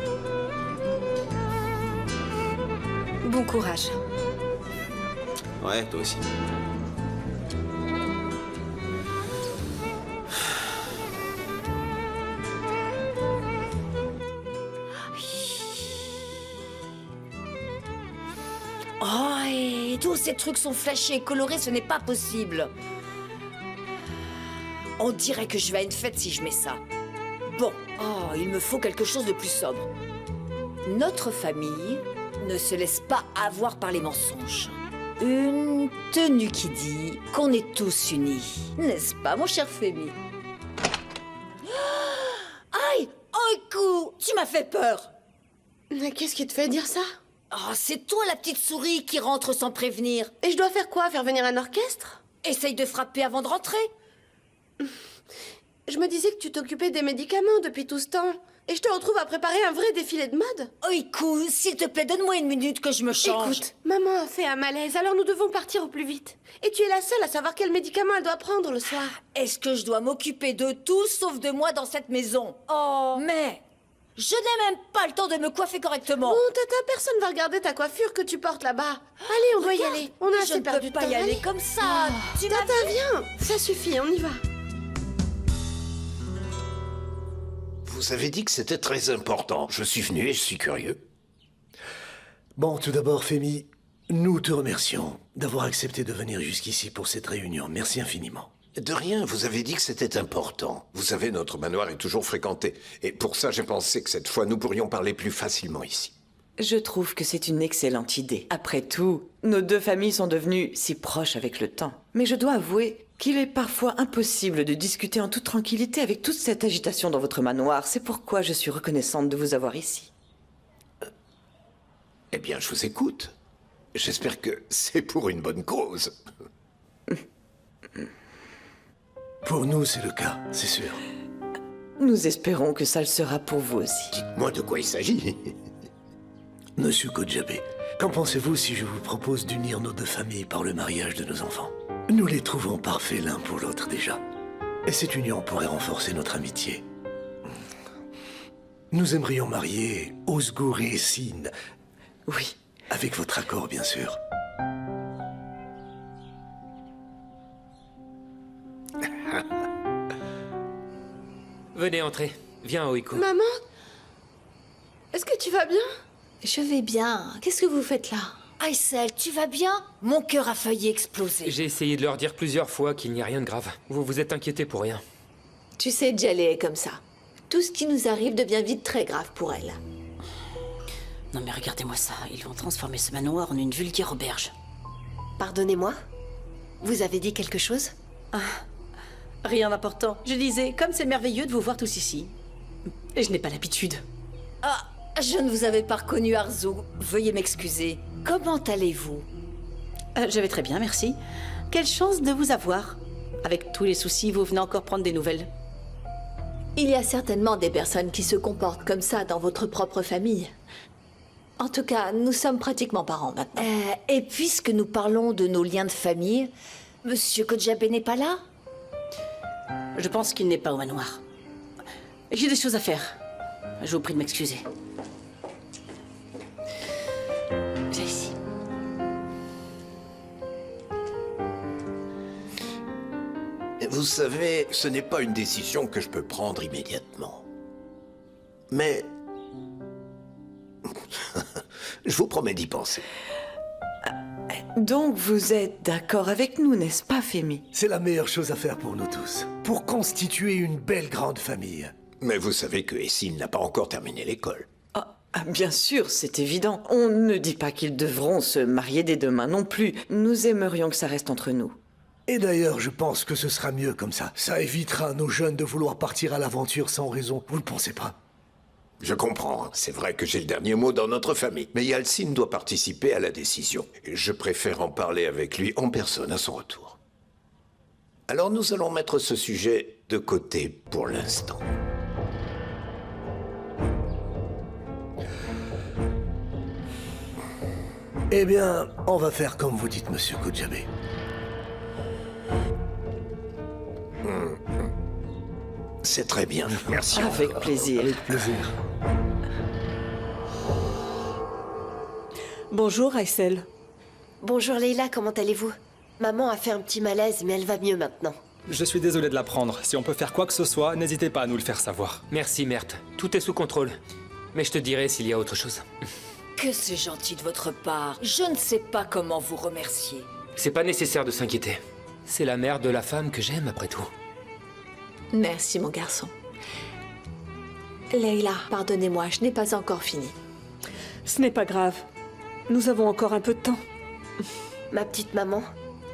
Bon courage. Ouais, toi aussi. Oh, et tous ces trucs sont flashés et colorés, ce n'est pas possible. On dirait que je vais à une fête si je mets ça. Bon, oh, il me faut quelque chose de plus sobre. Notre famille ne se laisse pas avoir par les mensonges. Une tenue qui dit qu'on est tous unis. N'est-ce pas, mon cher Femi? Aïe! Oiku! Tu m'as fait peur! Mais qu'est-ce qui te fait dire ça? Oh, c'est toi la petite souris qui rentre sans prévenir. Et je dois faire quoi? Faire venir un orchestre? Essaye de frapper avant de rentrer. Je me disais que tu t'occupais des médicaments depuis tout ce temps. Et je te retrouve à préparer un vrai défilé de mode. Oiku, s'il te plaît, donne-moi une minute que je me change. Écoute, maman a fait un malaise, alors nous devons partir au plus vite. Et tu es la seule à savoir quel médicament elle doit prendre le soir. Est-ce que je dois m'occuper de tout sauf de moi dans cette maison? Oh, mais je n'ai même pas le temps de me coiffer correctement. Bon, Tata, personne va regarder ta coiffure que tu portes là-bas. Allez, on doit y aller. On a assez perdu de temps. Je ne peux pas y aller comme ça. Tata, viens. Ça suffit, on y va. Vous avez dit que c'était très important. Je suis venu et je suis curieux. Bon, tout d'abord, Femi, nous te remercions d'avoir accepté de venir jusqu'ici pour cette réunion. Merci infiniment. De rien, vous avez dit que c'était important. Vous savez, notre manoir est toujours fréquenté. Et pour ça, j'ai pensé que cette fois, nous pourrions parler plus facilement ici. Je trouve que c'est une excellente idée. Après tout, nos deux familles sont devenues si proches avec le temps. Mais je dois avouer qu'il est parfois impossible de discuter en toute tranquillité avec toute cette agitation dans votre manoir. C'est pourquoi je suis reconnaissante de vous avoir ici. Eh bien, je vous écoute. J'espère que c'est pour une bonne cause. Pour nous, c'est le cas, c'est sûr. Nous espérons que ça le sera pour vous aussi. Dites-moi de quoi il s'agit. Monsieur Kodjabé, qu'en pensez-vous si je vous propose d'unir nos deux familles par le mariage de nos enfants? Nous les trouvons parfaits l'un pour l'autre déjà. Et cette union pourrait renforcer notre amitié. Nous aimerions marier Osgour et Essine. Oui. Avec votre accord, bien sûr. Venez entrer. Viens, Oiku. Maman? Est-ce que tu vas bien? Je vais bien. Qu'est-ce que vous faites là? Aïssel, tu vas bien? Mon cœur a failli exploser. J'ai essayé de leur dire plusieurs fois qu'il n'y a rien de grave. Vous vous êtes inquiétés pour rien. Tu sais, Djallé est comme ça. Tout ce qui nous arrive devient vite très grave pour elle. Non mais regardez-moi ça, ils vont transformer ce manoir en une vulgaire auberge. Pardonnez-moi? Vous avez dit quelque chose? Ah, rien d'important. Je disais, comme c'est merveilleux de vous voir tous ici. Et je n'ai pas l'habitude. Ah, je ne vous avais pas reconnu, Arzu. Veuillez m'excuser. Comment allez-vous? Je vais très bien, merci. Quelle chance de vous avoir. Avec tous les soucis, vous venez encore prendre des nouvelles. Il y a certainement des personnes qui se comportent comme ça dans votre propre famille. En tout cas, nous sommes pratiquement parents maintenant. Et puisque nous parlons de nos liens de famille, Monsieur Kodjabé n'est pas là? Je pense qu'il n'est pas au manoir. J'ai des choses à faire. Je vous prie de m'excuser. Viens ici. Vous savez, ce n'est pas une décision que je peux prendre immédiatement. Mais... je vous promets d'y penser. Donc vous êtes d'accord avec nous, n'est-ce pas, Femi? C'est la meilleure chose à faire pour nous tous. Pour constituer une belle grande famille. Mais vous savez que Essine n'a pas encore terminé l'école. Ah, bien sûr, c'est évident. On ne dit pas qu'ils devront se marier dès demain non plus. Nous aimerions que ça reste entre nous. Et d'ailleurs, je pense que ce sera mieux comme ça. Ça évitera à nos jeunes de vouloir partir à l'aventure sans raison. Vous ne pensez pas? Je comprends. C'est vrai que j'ai le dernier mot dans notre famille. Mais Yalcine doit participer à la décision. Je préfère en parler avec lui en personne à son retour. Alors nous allons mettre ce sujet de côté pour l'instant. Eh bien, on va faire comme vous dites, monsieur Kodjabe. C'est très bien, merci. Avec encore. plaisir. Avec plaisir. Bonjour, Aïssel. Bonjour Leila, comment allez-vous? Maman a fait un petit malaise, mais elle va mieux maintenant. Je suis désolé de l'apprendre. Si on peut faire quoi que ce soit, n'hésitez pas à nous le faire savoir. Merci, Merte. Tout est sous contrôle. Mais je te dirai s'il y a autre chose. Que c'est gentil de votre part. Je ne sais pas comment vous remercier. C'est pas nécessaire de s'inquiéter. C'est la mère de la femme que j'aime, après tout. Merci, mon garçon. Leila, pardonnez-moi, je n'ai pas encore fini. Ce n'est pas grave. Nous avons encore un peu de temps. Ma petite maman,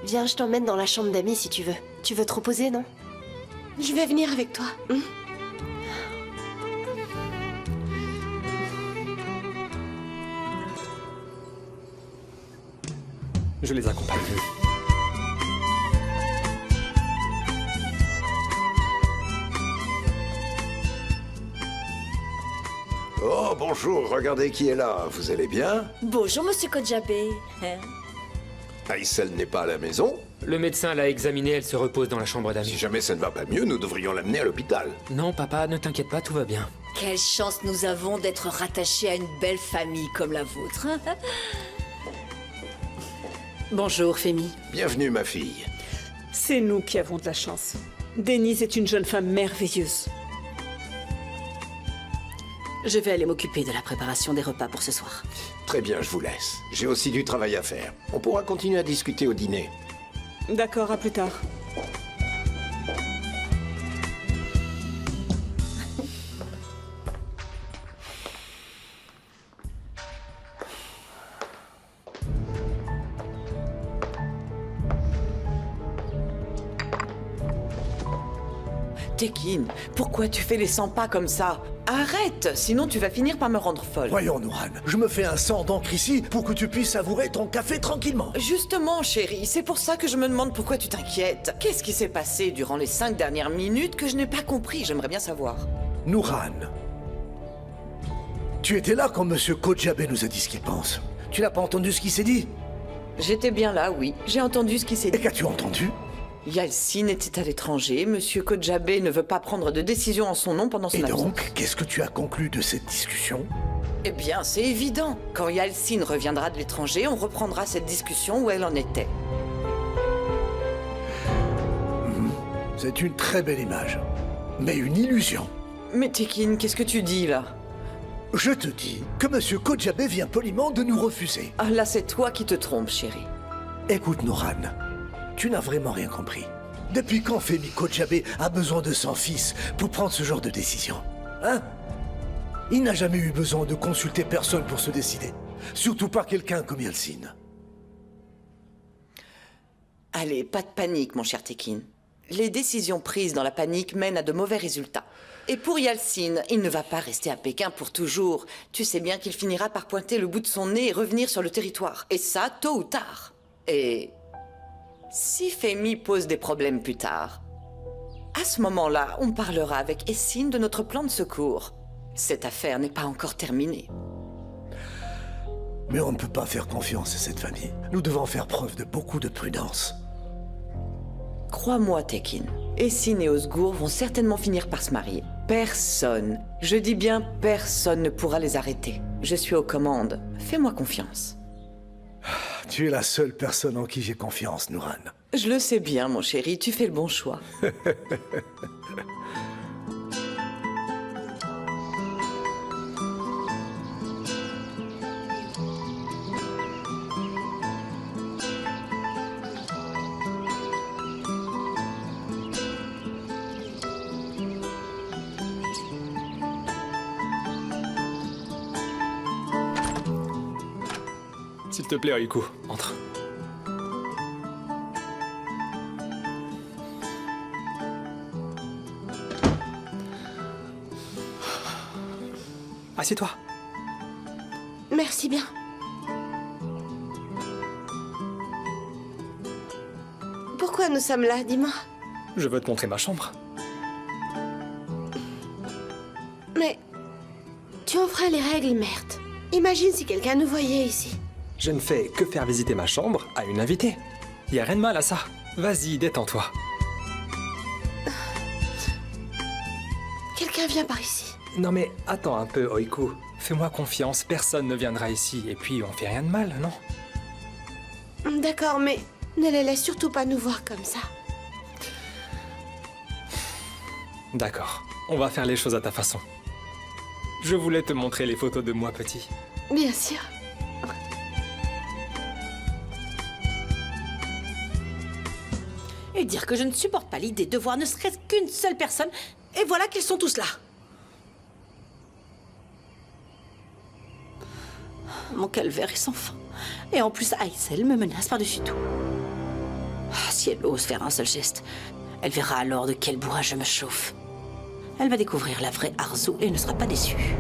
viens, je t'emmène dans la chambre d'amis si tu veux. Tu veux te reposer, non? Je vais venir avec toi. Je les accompagne. Oh, bonjour, regardez qui est là. Vous allez bien? Bonjour, monsieur Kodjabe. Aïssel n'est pas à la maison? Le médecin l'a examinée, elle se repose dans la chambre d'amis. Si jamais ça ne va pas mieux, nous devrions l'amener à l'hôpital. Non, papa, ne t'inquiète pas, tout va bien. Quelle chance nous avons d'être rattachés à une belle famille comme la vôtre. Bonjour, Femi. Bienvenue, ma fille. C'est nous qui avons de la chance. Denise est une jeune femme merveilleuse. Je vais aller m'occuper de la préparation des repas pour ce soir. Très bien, je vous laisse. J'ai aussi du travail à faire. On pourra continuer à discuter au dîner. D'accord, à plus tard. Tekin, pourquoi tu fais les 100 pas comme ça? Arrête, sinon tu vas finir par me rendre folle. Voyons, Nouran, je me fais un sang d'encre ici pour que tu puisses savourer ton café tranquillement. Justement, chérie, c'est pour ça que je me demande pourquoi tu t'inquiètes. Qu'est-ce qui s'est passé durant les 5 dernières minutes que je n'ai pas compris? J'aimerais bien savoir. Nouran, tu étais là quand monsieur Kodjabe nous a dit ce qu'il pense. Tu n'as pas entendu ce qu'il s'est dit? J'étais bien là, oui. J'ai entendu ce qui s'est dit. Et qu'as-tu entendu? Yalcine était à l'étranger. Monsieur Kodjabe ne veut pas prendre de décision en son nom pendant son absence. Et donc, qu'est-ce que tu as conclu de cette discussion? Eh bien, c'est évident. Quand Yalcine reviendra de l'étranger, on reprendra cette discussion où elle en était. C'est une très belle image, mais une illusion. Mais Tekin, qu'est-ce que tu dis là? Je te dis que monsieur Kodjabe vient poliment de nous refuser. Ah là, c'est toi qui te trompes, chérie. Écoute, Nouran, tu n'as vraiment rien compris. Depuis quand Femi Kodjabe a besoin de son fils pour prendre ce genre de décision? Hein? Il n'a jamais eu besoin de consulter personne pour se décider. Surtout pas quelqu'un comme Yalcine. Allez, pas de panique, mon cher Tekin. Les décisions prises dans la panique mènent à de mauvais résultats. Et pour Yalcine, il ne va pas rester à Pékin pour toujours. Tu sais bien qu'il finira par pointer le bout de son nez et revenir sur le territoire. Et ça, tôt ou tard. Et si Femi pose des problèmes plus tard, à ce moment-là, on parlera avec Essine de notre plan de secours. Cette affaire n'est pas encore terminée. Mais on ne peut pas faire confiance à cette famille. Nous devons faire preuve de beaucoup de prudence. Crois-moi, Tekin, Essine et Osgour vont certainement finir par se marier. Personne, je dis bien personne, ne pourra les arrêter. Je suis aux commandes. Fais-moi confiance. Tu es la seule personne en qui j'ai confiance, Nouran. Je le sais bien, mon chéri, tu fais le bon choix. S'il te plaît, Oiku, entre. Assieds-toi. Merci bien. Pourquoi nous sommes là, dis-moi? Je veux te montrer ma chambre. Mais tu enfreins les règles, merde. Imagine si quelqu'un nous voyait ici. Je ne fais que faire visiter ma chambre à une invitée. Y a rien de mal à ça. Vas-y, détends-toi. Quelqu'un vient par ici. Non mais attends un peu, Oiku. Fais-moi confiance, personne ne viendra ici. Et puis on fait rien de mal, non? D'accord, mais ne les laisse surtout pas nous voir comme ça. D'accord, on va faire les choses à ta façon. Je voulais te montrer les photos de moi petit. Bien sûr. Et dire que je ne supporte pas l'idée de voir ne serait-ce qu'une seule personne, et voilà qu'ils sont tous là. Mon calvaire est sans fin. Et en plus, Aïssel me menace par-dessus tout. Ah, si elle ose faire un seul geste, elle verra alors de quel bois je me chauffe. Elle va découvrir la vraie Arzu et ne sera pas déçue.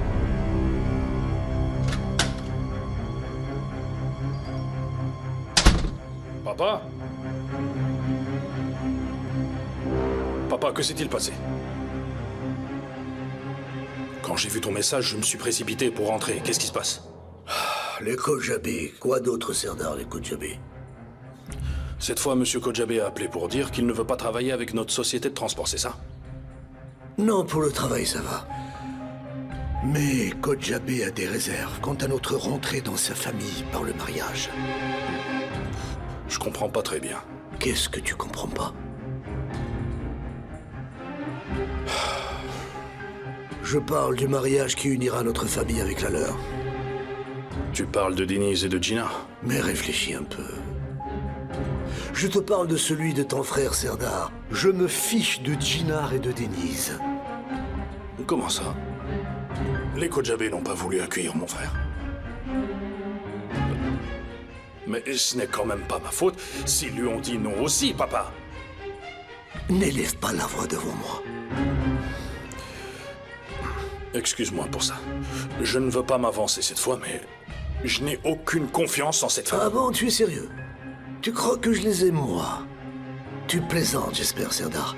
Papa? Papa, que s'est-il passé? Quand j'ai vu ton message, je me suis précipité pour rentrer. Qu'est-ce qui se passe? Les Kojabe. Quoi d'autre, Serdar, les Kojabe? Cette fois, Monsieur Kojabe a appelé pour dire qu'il ne veut pas travailler avec notre société de transport, c'est ça? Non, pour le travail, ça va. Mais Kojabe a des réserves quant à notre rentrée dans sa famille par le mariage. Je comprends pas très bien. Qu'est-ce que tu comprends pas? Je parle du mariage qui unira notre famille avec la leur. Tu parles de Denise et de Gina? Mais réfléchis un peu. Je te parle de celui de ton frère Serdar. Je me fiche de Gina et de Denise. Comment ça? Les Kojabe n'ont pas voulu accueillir mon frère. Mais ce n'est quand même pas ma faute s'ils lui ont dit non aussi, papa. N'élève pas la voix devant moi. Excuse-moi pour ça. Je ne veux pas m'avancer cette fois, mais je n'ai aucune confiance en cette femme. Ah bon, tu es sérieux? Tu crois que je les aime, moi? Tu plaisantes, j'espère, Serdar.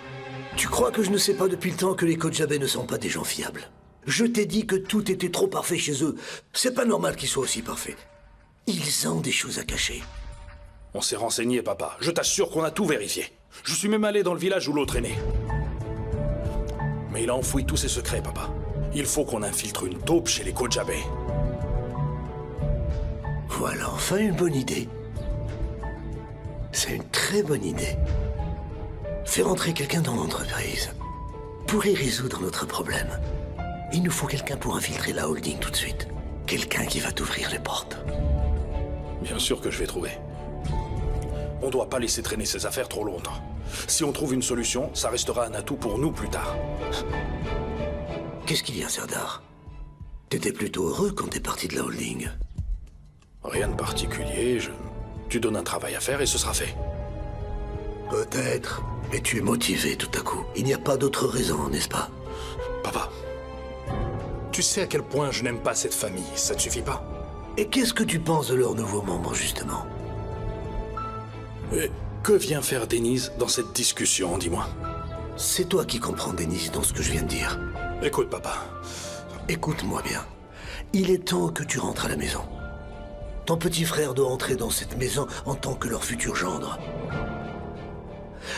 Tu crois que je ne sais pas depuis le temps que les Kojabe ne sont pas des gens fiables? Je t'ai dit que tout était trop parfait chez eux. C'est pas normal qu'ils soient aussi parfaits. Ils ont des choses à cacher. On s'est renseigné, papa. Je t'assure qu'on a tout vérifié. Je suis même allé dans le village où l'autre est né. Mais il a enfoui tous ses secrets, papa. Il faut qu'on infiltre une taupe chez les Kojabe. Voilà enfin une bonne idée. C'est une très bonne idée. Faire entrer quelqu'un dans l'entreprise. Pour y résoudre notre problème, il nous faut quelqu'un pour infiltrer la holding tout de suite. Quelqu'un qui va t'ouvrir les portes. Bien sûr que je vais trouver. On ne doit pas laisser traîner ces affaires trop longtemps. Si on trouve une solution, ça restera un atout pour nous plus tard. Qu'est-ce qu'il y a, Serdar? T'étais plutôt heureux quand t'es parti de la holding. Rien de particulier, Tu donnes un travail à faire et ce sera fait. Peut-être, mais tu es motivé tout à coup. Il n'y a pas d'autre raison, n'est-ce pas? Papa, tu sais à quel point je n'aime pas cette famille, ça te suffit pas? Et qu'est-ce que tu penses de leurs nouveaux membres, justement? Et que vient faire Denise dans cette discussion, dis-moi? C'est toi qui comprends, Denise, dans ce que je viens de dire. Écoute, papa. Écoute-moi bien. Il est temps que tu rentres à la maison. Ton petit frère doit entrer dans cette maison en tant que leur futur gendre.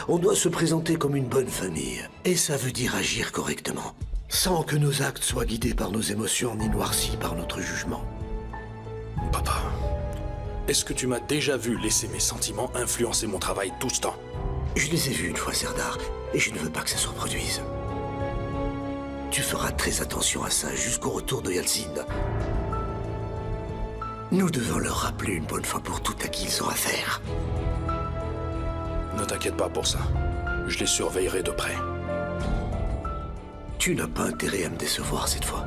On doit se présenter comme une bonne famille. Et ça veut dire agir correctement. Sans que nos actes soient guidés par nos émotions ni noircis par notre jugement. Papa, est-ce que tu m'as déjà vu laisser mes sentiments influencer mon travail tout ce temps? Je les ai vus une fois, Serdar, et je ne veux pas que ça se reproduise. Tu feras très attention à ça jusqu'au retour de Yalcine. Nous devons leur rappeler une bonne fois pour toutes à qui ils ont affaire. Ne t'inquiète pas pour ça. Je les surveillerai de près. Tu n'as pas intérêt à me décevoir cette fois.